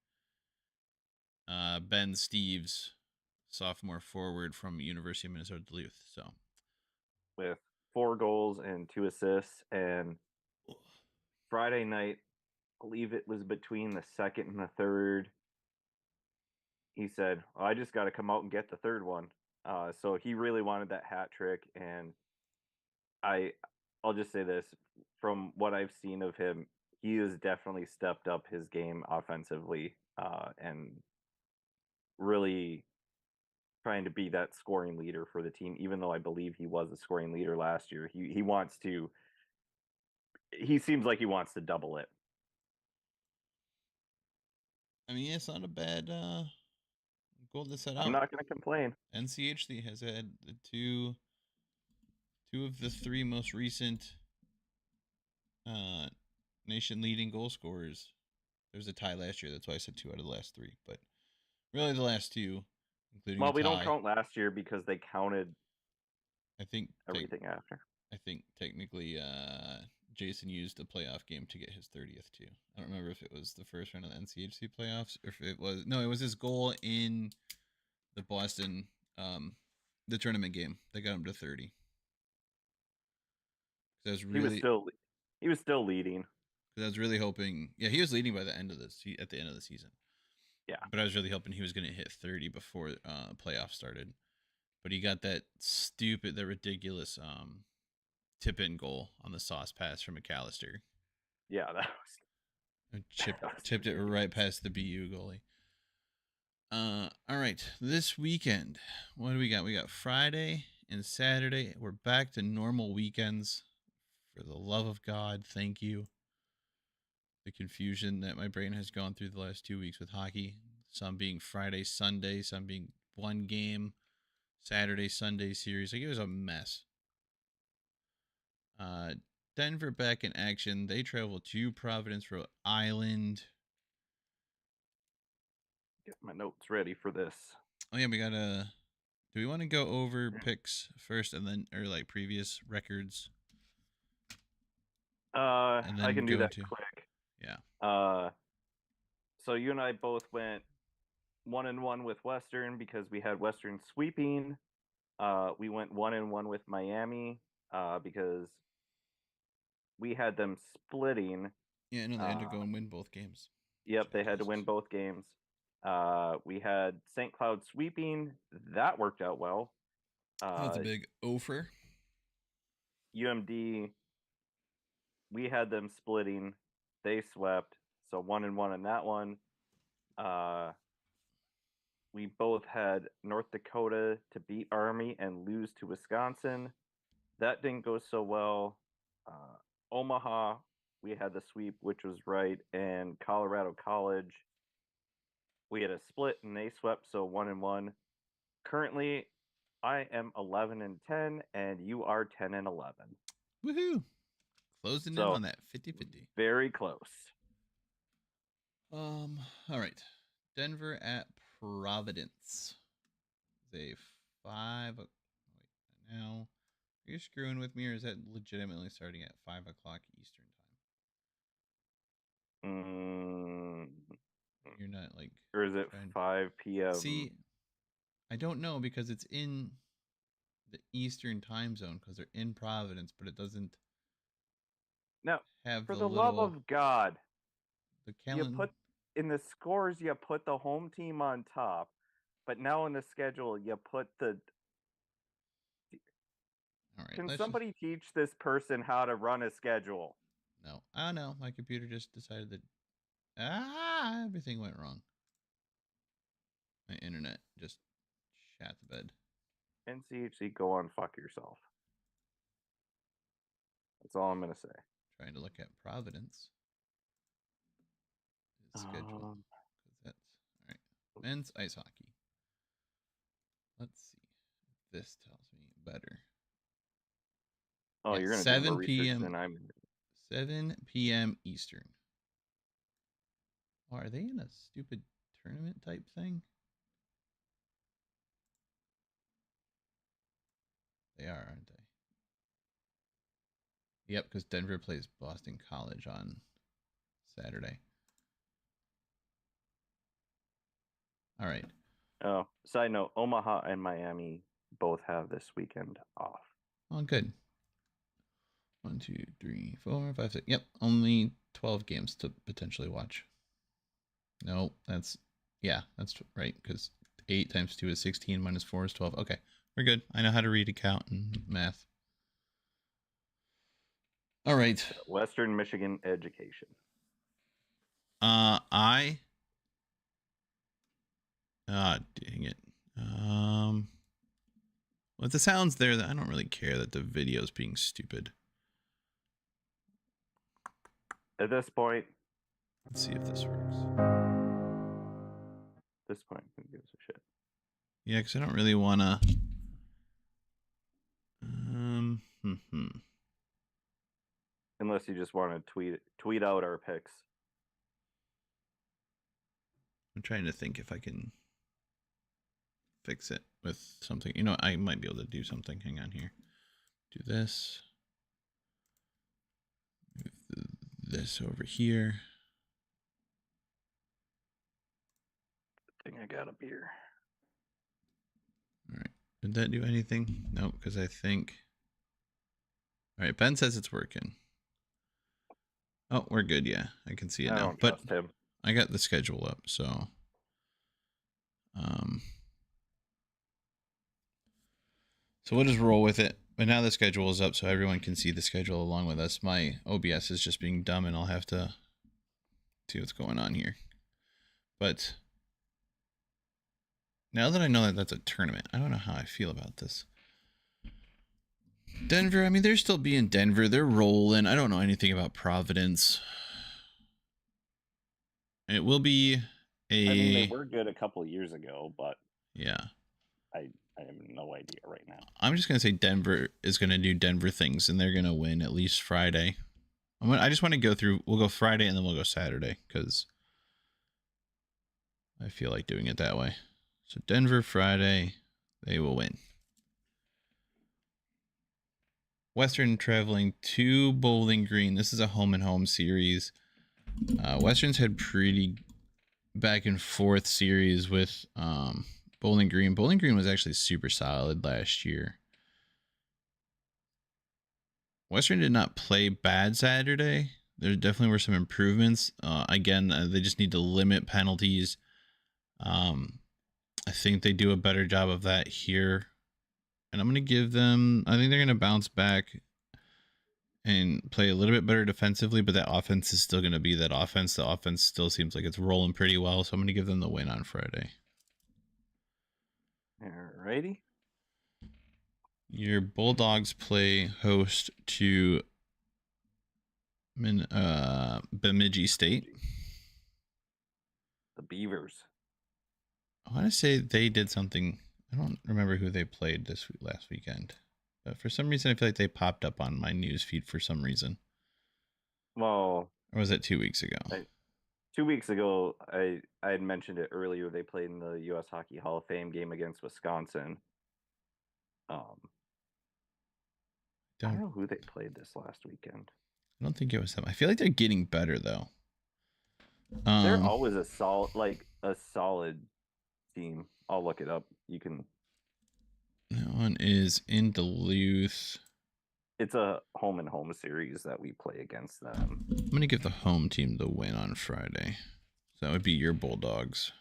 Ben Steves, sophomore forward from University of Minnesota Duluth. So With 4 goals and 2 assists, and Friday night, I believe it was between the second and the third, he said, I just got to come out and get the third one. So he really wanted that hat trick, and I I'll just say this, from what I've seen of him, he has definitely stepped up his game offensively, and really trying to be that scoring leader for the team. Even though I believe he was a scoring leader last year, he wants to. He seems like he wants to double it. I mean, it's not a bad goal to set I'm out. not going to complain. NCHC has had two of the three most recent uh, nation leading goal scorers. There was a tie last year. That's why I said 2 out of the last 3. But really, the last 2, including Well, the we don't tie, count last year because they counted I think everything after. I think technically Jason used the playoff game to get his 30th too. I don't remember if it was the first round of the NCHC playoffs or if it was his goal in the Boston the tournament game that got him to 30. I was really He was still leading. because I was really hoping. Yeah, he was leading by the end of at the end of the season. Yeah, But I was really hoping he was going to hit 30 before playoffs started. But he got that ridiculous tip in goal on the sauce pass from McAllister. yeah, Tipped it right past the BU goalie. All right. This weekend, what do we got? We got Friday and Saturday. We're back to normal weekends. For the love of God, thank you. The confusion that my brain has gone through the last 2 weeks with hockey. Some being Friday, Sunday, some being one game, Saturday, Sunday series. Like, it was a mess. Denver back in action. They travel to Providence, Rhode Island. Get my notes ready for this. Oh yeah, we gotta. Do we want to go over picks first, and then, or like previous records? And then I can do go that to quick. Yeah. So you and I both went 1-1 with Western because we had Western sweeping. We went 1-1 with Miami because we had them splitting. Yeah, no, they had to go and win both games. Yep, they had to win both games. We had St. Cloud sweeping. That worked out well. That was a big offer. UMD, we had them splitting. They swept. So 1-1 in that one. We both had North Dakota to beat Army and lose to Wisconsin. That didn't go so well. Omaha, we had the sweep, which was right, and Colorado College, we had a split and they swept, so 1-1. Currently, I am 11-10, and you are 10-11. Woohoo! Closing in on that 50-50. Very close. All right. Denver at Providence. It's a 5. Wait, now, are you screwing with me, or is that legitimately starting at 5 o'clock Eastern time? You're not like. Or is it 5 p.m.? See, I don't know because it's in the Eastern time zone because they're in Providence, but it doesn't. No, have for the the love of God, the calendar. You put in the scores, you put the home team on top, but now in the schedule, you put the. All right. Can somebody teach this person how to run a schedule? No, I don't know. My computer just decided that everything went wrong. My internet just shat the bed. NCHC, go on, fuck yourself. That's all I'm gonna say. Trying to look at Providence. Schedule. That's all right. Men's ice hockey. Let's see if this tells me better. Oh, you're gonna 7 p.m. than I'm. 7 p.m. Eastern. Oh, are they in a stupid tournament type thing? They are, aren't they? Yep, because Denver plays Boston College on Saturday. All right. Oh, side note, Omaha and Miami both have this weekend off. Oh, good. 1, 2, 3, 4, 5, 6. Yep, only 12 games to potentially watch. No, that's right, because 8 times 2 is 16, minus 4 is 12. Okay, we're good. I know how to read, count, and math. All right. Western Michigan education. Dang it. Well, the sound's there, that I don't really care that the video's being stupid. At this point, let's see if this works. At this point, who gives a shit? Yeah, because I don't really want to. Unless you just want to tweet out our picks. I'm trying to think if I can fix it with something. You know, I might be able to do something. Hang on here. Do this. Move this over here. I think I got a beer. All right. Did that do anything? No, because I think. All right. Ben says it's working. Oh, we're good. Yeah, I can see it now. But I got the schedule up, so. So we'll just roll with it. But now the schedule is up, so everyone can see the schedule along with us. My OBS is just being dumb, and I'll have to see what's going on here. But now that I know that that's a tournament, I don't know how I feel about this. Denver, I mean, they're still being Denver. They're rolling. I don't know anything about Providence. And it will be a... I mean, they were good a couple of years ago, but... Yeah. I have no idea right now. I'm just gonna say Denver is gonna do Denver things, and they're gonna win at least Friday. I just want to go through. We'll go Friday and then we'll go Saturday because I feel like doing it that way. So Denver Friday, they will win. Western traveling to Bowling Green. This is a home and home series. Western's had pretty back and forth series with Bowling Green. Bowling Green was actually super solid last year. Western did not play bad Saturday. There definitely were some improvements. Again, they just need to limit penalties. I think they do a better job of that here. And I'm going to give them, I think they're going to bounce back and play a little bit better defensively, but that offense is still going to be that offense. The offense still seems like it's rolling pretty well, so I'm going to give them the win on Friday. Alrighty. Your Bulldogs play host to Bemidji State. The Beavers. I want to say they did something. I don't remember who they played last weekend. But for some reason, I feel like they popped up on my news feed for some reason. Well, or was it 2 weeks ago? 2 weeks ago, I had mentioned it earlier. They played in the U.S. Hockey Hall of Fame game against Wisconsin. I don't know who they played this last weekend. I don't think it was them. I feel like they're getting better though. They're always a solid team. I'll look it up. You can. That one is in Duluth. It's a home and home series that we play against them. I'm gonna give the home team the win on Friday. So that would be your Bulldogs.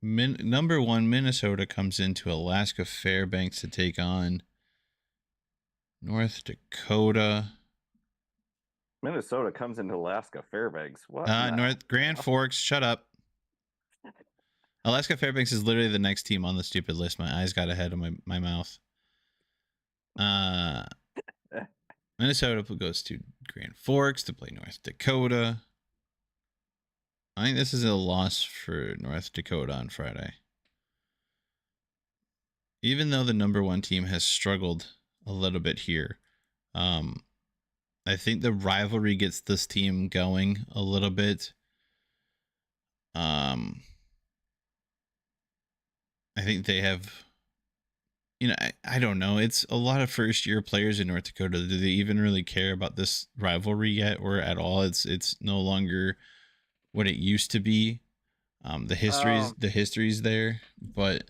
Number 1, Minnesota comes into Alaska Fairbanks to take on North Dakota. Minnesota comes into Alaska Fairbanks. What? Grand Forks. Shut up. Alaska Fairbanks is literally the next team on the stupid list. My eyes got ahead of my mouth. Minnesota goes to Grand Forks to play North Dakota. I think this is a loss for North Dakota on Friday. Even though the number 1 team has struggled a little bit here, I think the rivalry gets this team going a little bit. I think they have, I don't know. It's a lot of first-year players in North Dakota. Do they even really care about this rivalry yet or at all? It's no longer what it used to be. The history's there, but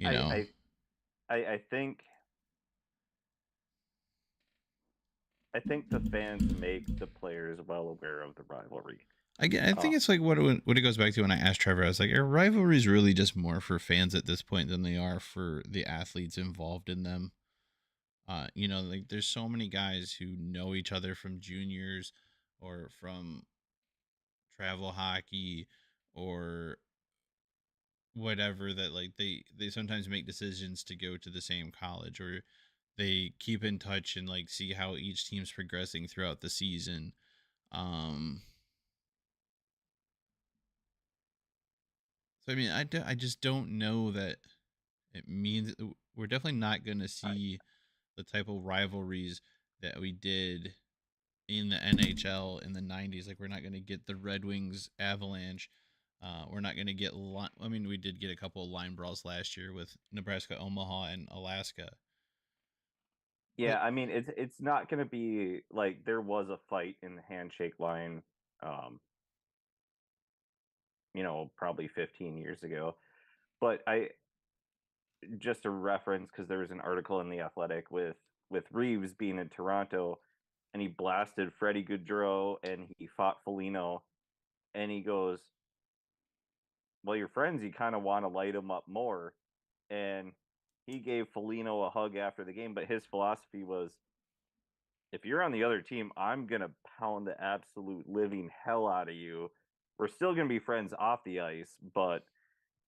I think the fans make the players well aware of the rivalry. I think it's like what it goes back to when I asked Trevor. I was like, are rivalries really just more for fans at this point than they are for the athletes involved in them? Like there's so many guys who know each other from juniors or from travel hockey or whatever, that like they sometimes make decisions to go to the same college, or they keep in touch and like see how each team's progressing throughout the season. So I mean, I just don't know that it means we're definitely not going to see the type of rivalries that we did in the NHL in the 90s. Like we're not going to get the Red Wings Avalanche. We're not going to get, we did get a couple of line brawls last year with Nebraska, Omaha, and Alaska. Yeah, I mean, it's not going to be like there was a fight in the handshake line, probably 15 years ago. But just a reference, because there was an article in The Athletic with Reeves being in Toronto, and he blasted Freddie Gaudreau, and he fought Foligno, and he goes, well, your friends, you kind of want to light them up more. And he gave Foligno a hug after the game, but his philosophy was, if you're on the other team, I'm going to pound the absolute living hell out of you. We're still going to be friends off the ice, but,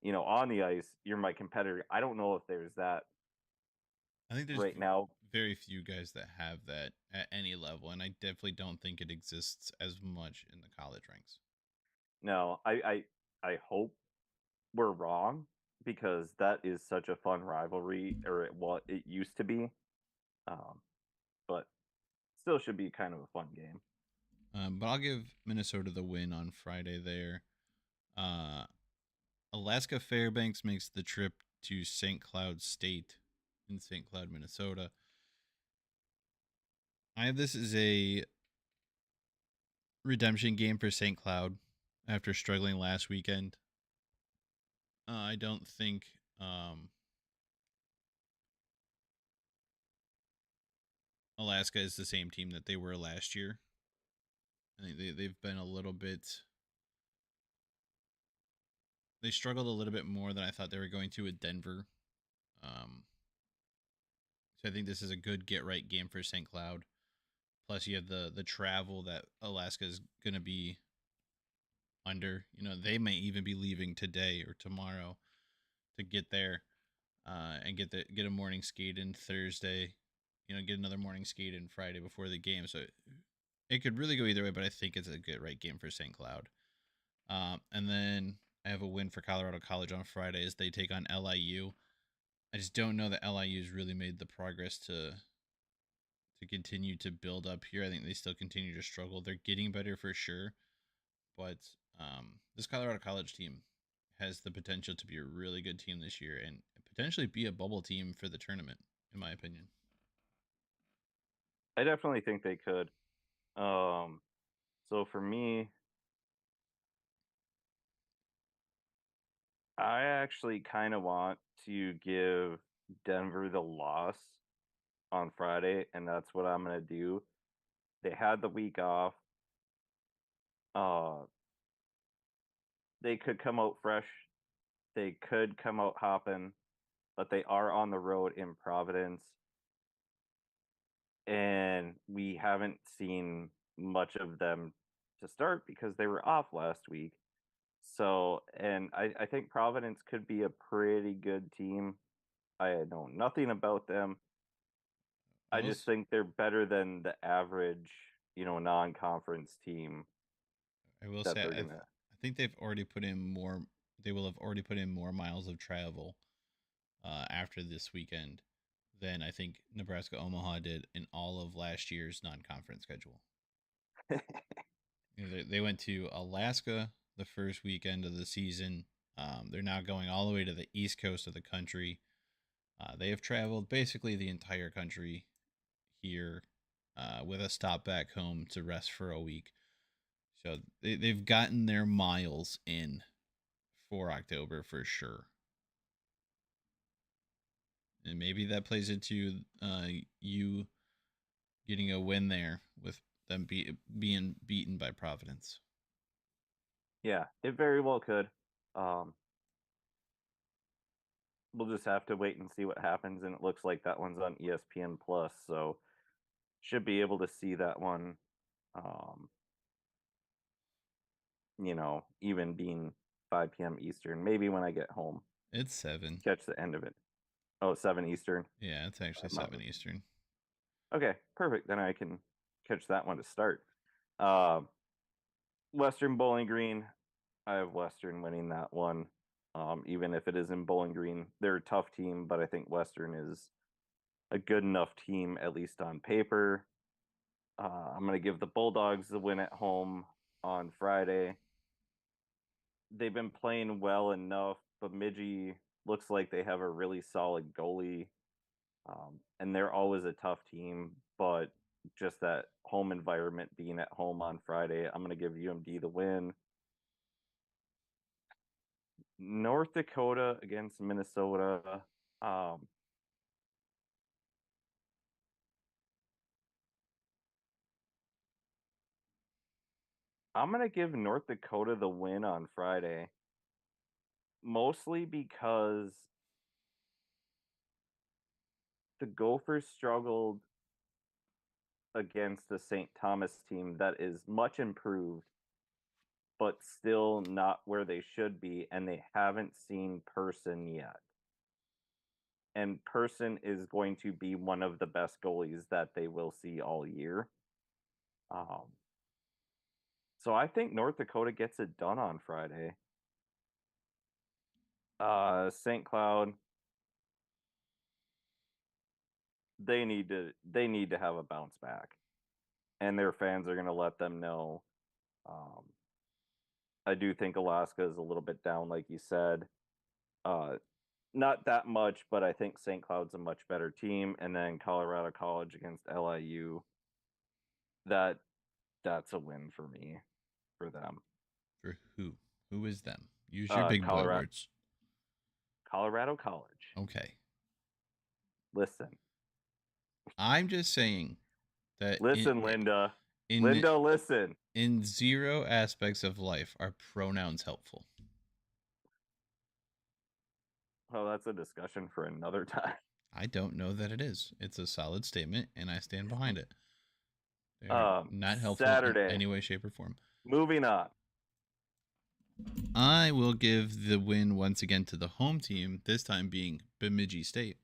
on the ice, you're my competitor. I don't know if there's that. I think there's right now very few guys that have that at any level, and I definitely don't think it exists as much in the college ranks. No, I hope we're wrong because that is such a fun rivalry, or what it used to be. Um, but still should be kind of a fun game. But I'll give Minnesota the win on Friday there. Uh, Alaska Fairbanks makes the trip to St. Cloud State in St. Cloud, Minnesota. I have this as a redemption game for St. Cloud after struggling last weekend. I don't think Alaska is the same team that they were last year. I think they've been a little bit. They struggled a little bit more than I thought they were going to with Denver. Um, so I think this is a good get right game for St. Cloud. Plus, you have the travel that Alaska is going to be under. You know, they may even be leaving today or tomorrow to get there and get a morning skate in Thursday. You know, get another morning skate in Friday before the game. So it could really go either way, but I think it's a good right game for St. Cloud. And then I have a win for Colorado College on Friday as they take on LIU. I just don't know that LIU's really made the progress to continue to build up here. I think they still continue to struggle. They're getting better for sure, but this Colorado College team has the potential to be a really good team this year and potentially be a bubble team for the tournament, in my opinion. I definitely think they could. So for me, I actually kind of want to give Denver the loss on Friday, and that's what I'm gonna do. They had the week off. Uh, they could come out fresh. They could come out hopping, but they are on the road in Providence, and we haven't seen much of them to start because they were off last week. So, and I think Providence could be a pretty good team. I know nothing about them. I I will, just think they're better than the average, non-conference team I will that say, they're gonna. I think they've already put in more. They will have already put in more miles of travel after this weekend than I think Nebraska Omaha did in all of last year's non-conference schedule. You know, they went to Alaska the first weekend of the season. They're now going all the way to the east coast of the country. They have traveled basically the entire country here with a stop back home to rest for a week. So they've gotten their miles in for October for sure. And maybe that plays into you getting a win there with them being beaten by Providence. Yeah, it very well could. Um, we'll just have to wait and see what happens. And it looks like that one's on ESPN Plus, so should be able to see that one. Um, even being 5 p.m. Eastern, maybe when I get home, It's 7. catch the end of it. Oh, 7 Eastern. Yeah, it's actually 7 Eastern. Okay, perfect. Then I can catch that one to start. Uh, Western Bowling Green. I have Western winning that one. Even if it is in Bowling Green, they're a tough team, but I think Western is a good enough team, at least on paper. I'm going to give the Bulldogs the win at home on Friday. They've been playing well enough. Bemidji looks like they have a really solid goalie, and they're always a tough team. But just that home environment, being at home on Friday, I'm going to give UMD the win. North Dakota against Minnesota. Um, I'm going to give North Dakota the win on Friday, mostly because the Gophers struggled against the St. Thomas team that is much improved, but still not where they should be, and they haven't seen Person yet. And Person is going to be one of the best goalies that they will see all year. Um, so I think North Dakota gets it done on Friday. St. Cloud, they need to have a bounce back, and their fans are going to let them know. Um, I do think Alaska is a little bit down, like you said. Uh, not that much, but I think St. Cloud's a much better team. And then Colorado College against LIU, that that's a win for me, for them. For who? Who is them? Use your big boy Colorado words. Colorado College. Okay. Listen, I'm just saying that listen, Linda. in Linda, listen. in zero aspects of life are pronouns helpful. Oh, that's a discussion for another time. I don't know that it is. It's a solid statement, and I stand behind it. They're not helpful in Saturday. any way, shape, or form. Moving on. I will give the win once again to the home team, this time being Bemidji State,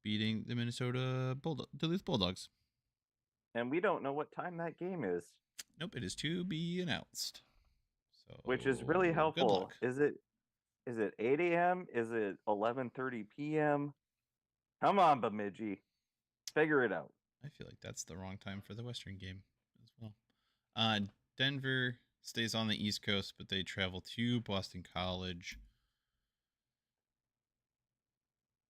beating the Minnesota Duluth Bulldogs. And we don't know what time that game is. Nope, it is to be announced. So, which is really good helpful. luck. Is it 8 a.m.? Is it 11:30 p.m.? Come on, Bemidji. Figure it out. I feel like that's the wrong time for the Western game as well. Denver stays on the East Coast, but they travel to Boston College.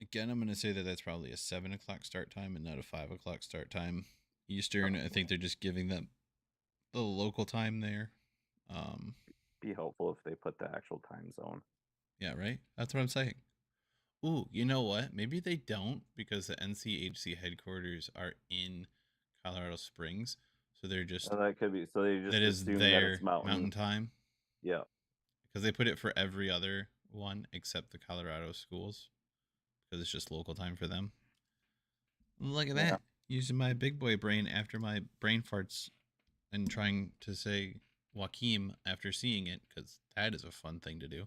Again, I'm going to say that that's probably a 7 o'clock start time and not a 5 o'clock start time. Eastern, I think they're just giving them the local time there. Be helpful if they put the actual time zone. Yeah, right? That's what I'm saying. Ooh, you know what? Maybe they don't because the NCHC headquarters are in Colorado Springs. So they're just that could be. So they just that is assume that their it's mountain. time. Yeah. Because they put it for every other one except the Colorado schools. Because it's just local time for them. Look at that. Using my big boy brain after my brain farts and trying to say Joaquim after seeing it, because that is a fun thing to do.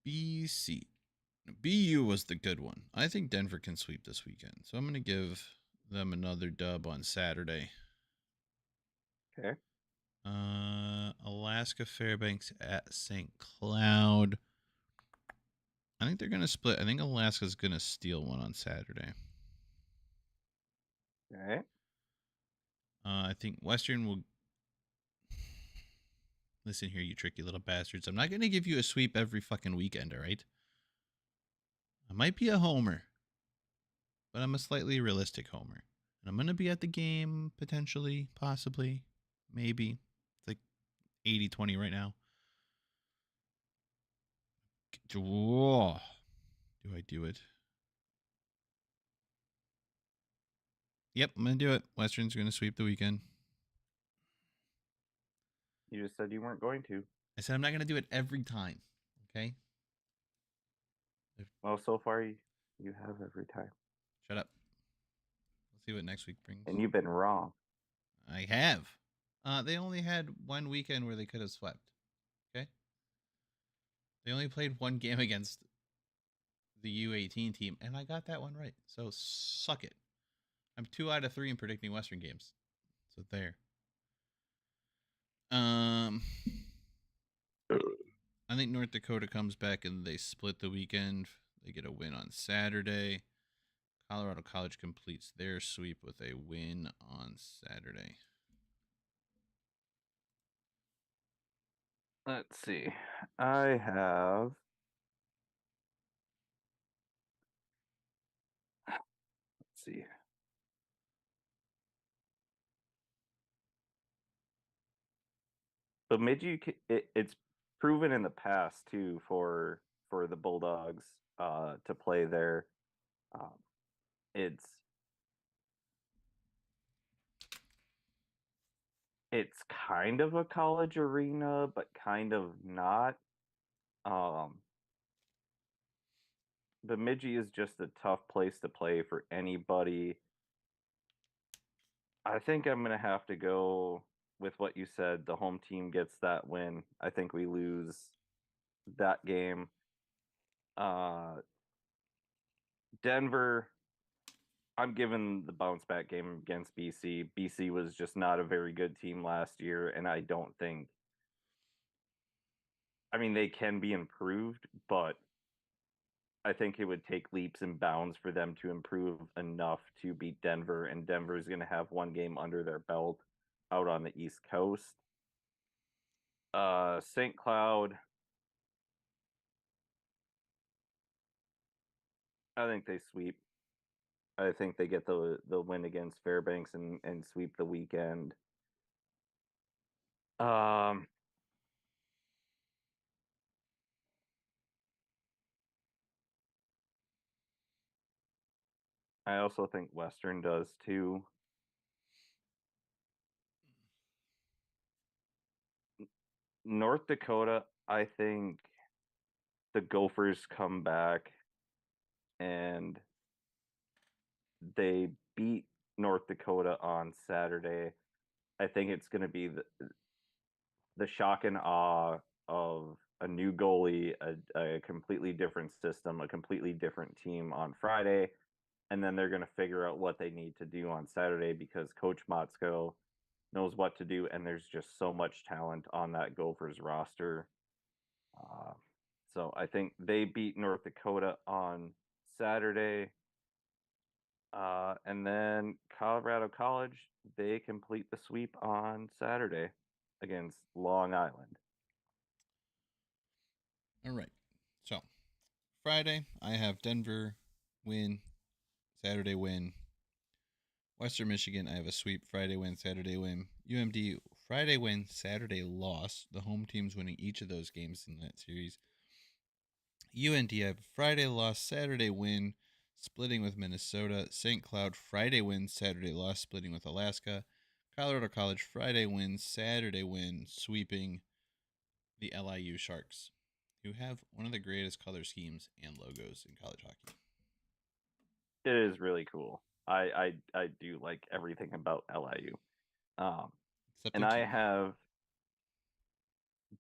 BC. BU was the good one. I think Denver can sweep this weekend. So I'm going to give them another dub on Saturday. Okay. Alaska Fairbanks at St. Cloud. I think they're going to split. I think Alaska's going to steal one on Saturday. Okay. I think Western will. Listen here, you tricky little bastards. I'm not going to give you a sweep every fucking weekend, all right? I might be a homer, but I'm a slightly realistic homer. And I'm going to be at the game, potentially, possibly, maybe. It's like 80-20 right now. Do I do it? Yep, I'm going to do it. Western's going to sweep the weekend. You just said you weren't going to. I said I'm not going to do it every time, okay? Well, so far you have every time. Shut up. Let's see what next week brings. And you've been wrong. I have. They only had one weekend where they could have swept. Okay? They only played one game against the U18 team, and I got that one right. So suck it. I'm 2 out of 3 in predicting Western games. So there. I think North Dakota comes back and they split the weekend. They get a win on Saturday. Colorado College completes their sweep with a win on Saturday. Let's see. I have. Let's see. Bemidji, it's proven in the past too for the Bulldogs to play there. It's kind of a college arena, but kind of not. Bemidji is just a tough place to play for anybody. I think I'm gonna have to go with what you said. The home team gets that win. I think we lose that game. Denver, I'm giving the bounce back game against BC. BC was just not a very good team last year, and I don't think I mean, they can be improved, but I think it would take leaps and bounds for them to improve enough to beat Denver, and Denver is going to have one game under their belt out on the East Coast. St. Cloud, I think they sweep. I think they get the win against Fairbanks and sweep the weekend. Um, I also think Western does too. North Dakota, I think the Gophers come back and they beat North Dakota on Saturday. I think it's going to be the shock and awe of a new goalie, a completely different system, a completely different team on Friday. And then they're going to figure out what they need to do on Saturday because Coach Motzko knows what to do. And there's just so much talent on that Gophers roster. Uh, so I think they beat North Dakota on Saturday. And then Colorado College, they complete the sweep on Saturday against Long Island. All right. So Friday, I have Denver win, Saturday win. Western Michigan, I have a sweep, Friday win, Saturday win. UMD, Friday win, Saturday loss. The home teams winning each of those games in that series. UND, I have Friday loss, Saturday win, splitting with Minnesota. St. Cloud, Friday win, Saturday loss, splitting with Alaska. Colorado College, Friday win, Saturday win, sweeping the LIU Sharks, who have one of the greatest color schemes and logos in college hockey. It is really cool. I do like everything about LIU. Except And their I team. have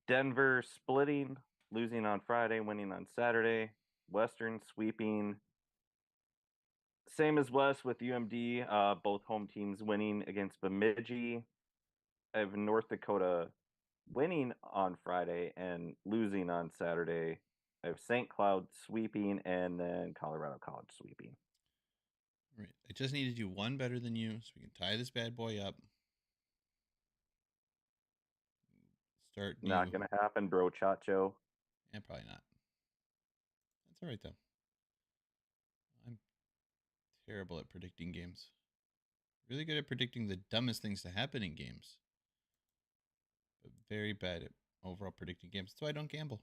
Denver splitting, losing on Friday, winning on Saturday. Western sweeping. Same as West with UMD. Both home teams winning against Bemidji. I have North Dakota winning on Friday and losing on Saturday. I have St. Cloud sweeping and then Colorado College sweeping. Right. I just need to do one better than you so we can tie this bad boy up. Start Not new. gonna happen, bro, Chacho. And probably not. That's all right, though. I'm terrible at predicting games. Really good at predicting the dumbest things to happen in games, but very bad at overall predicting games. That's why I don't gamble.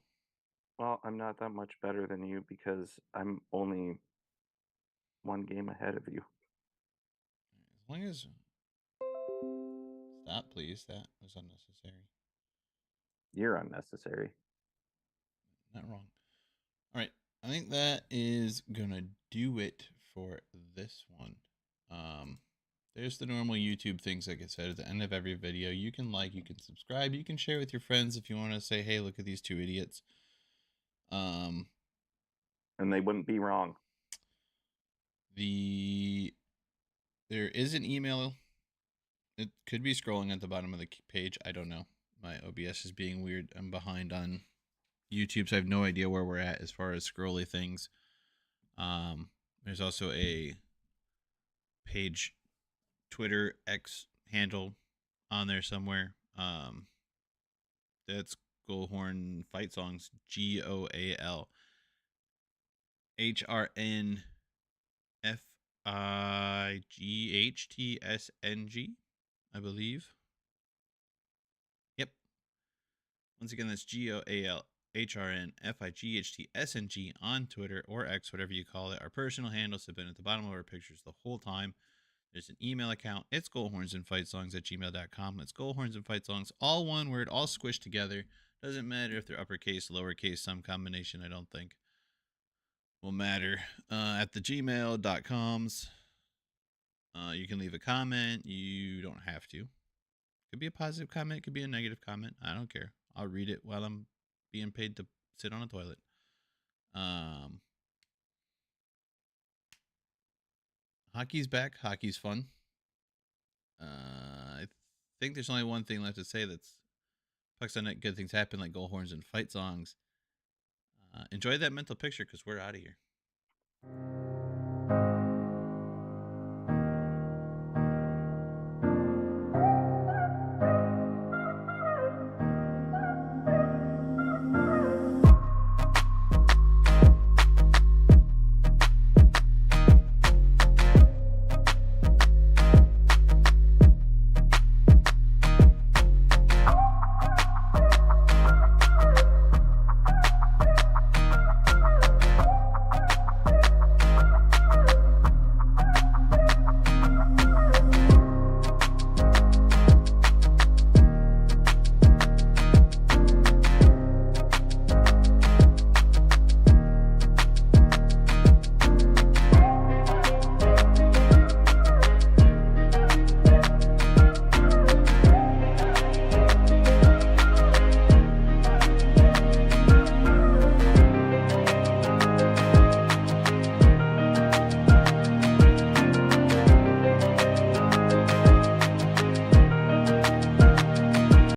Well, I'm not that much better than you because I'm only one game ahead of you. As long as. Stop, please. That was unnecessary. You're unnecessary. Not wrong. All right. I think that is going to do it for this one. There's the normal YouTube things, like I said, at the end of every video. You can like, you can subscribe, you can share with your friends if you want to say, hey, look at these two idiots. And they wouldn't be wrong. There is an email. It could be scrolling at the bottom of the page. I don't know. My OBS is being weird. I'm behind on YouTube, so I have no idea where we're at as far as scrolly things. There's also a page, Twitter X handle on there somewhere. That's Goalhorn Fight Songs, GOALHRNFIGHTSNG, I believe. Yep. Once again, that's GOALHRNFIGHTSNG on Twitter or X, whatever you call it. Our personal handles have been at the bottom of our pictures the whole time. There's an email account. It's goalhornsandfightsongs@gmail.com. It's goalhornsandfightsongs, all one word, all squished together. Doesn't matter if they're uppercase, lowercase, some combination, I don't think will matter. At the gmail.coms, you can leave a comment. You don't have to. Could be a positive comment, could be a negative comment. I don't care. I'll read it while I'm being paid to sit on a toilet. Hockey's back. Hockey's fun. I think there's only one thing left to say that's Pucks on net, good things happen like goal horns and fight songs. Enjoy that mental picture because we're out of here.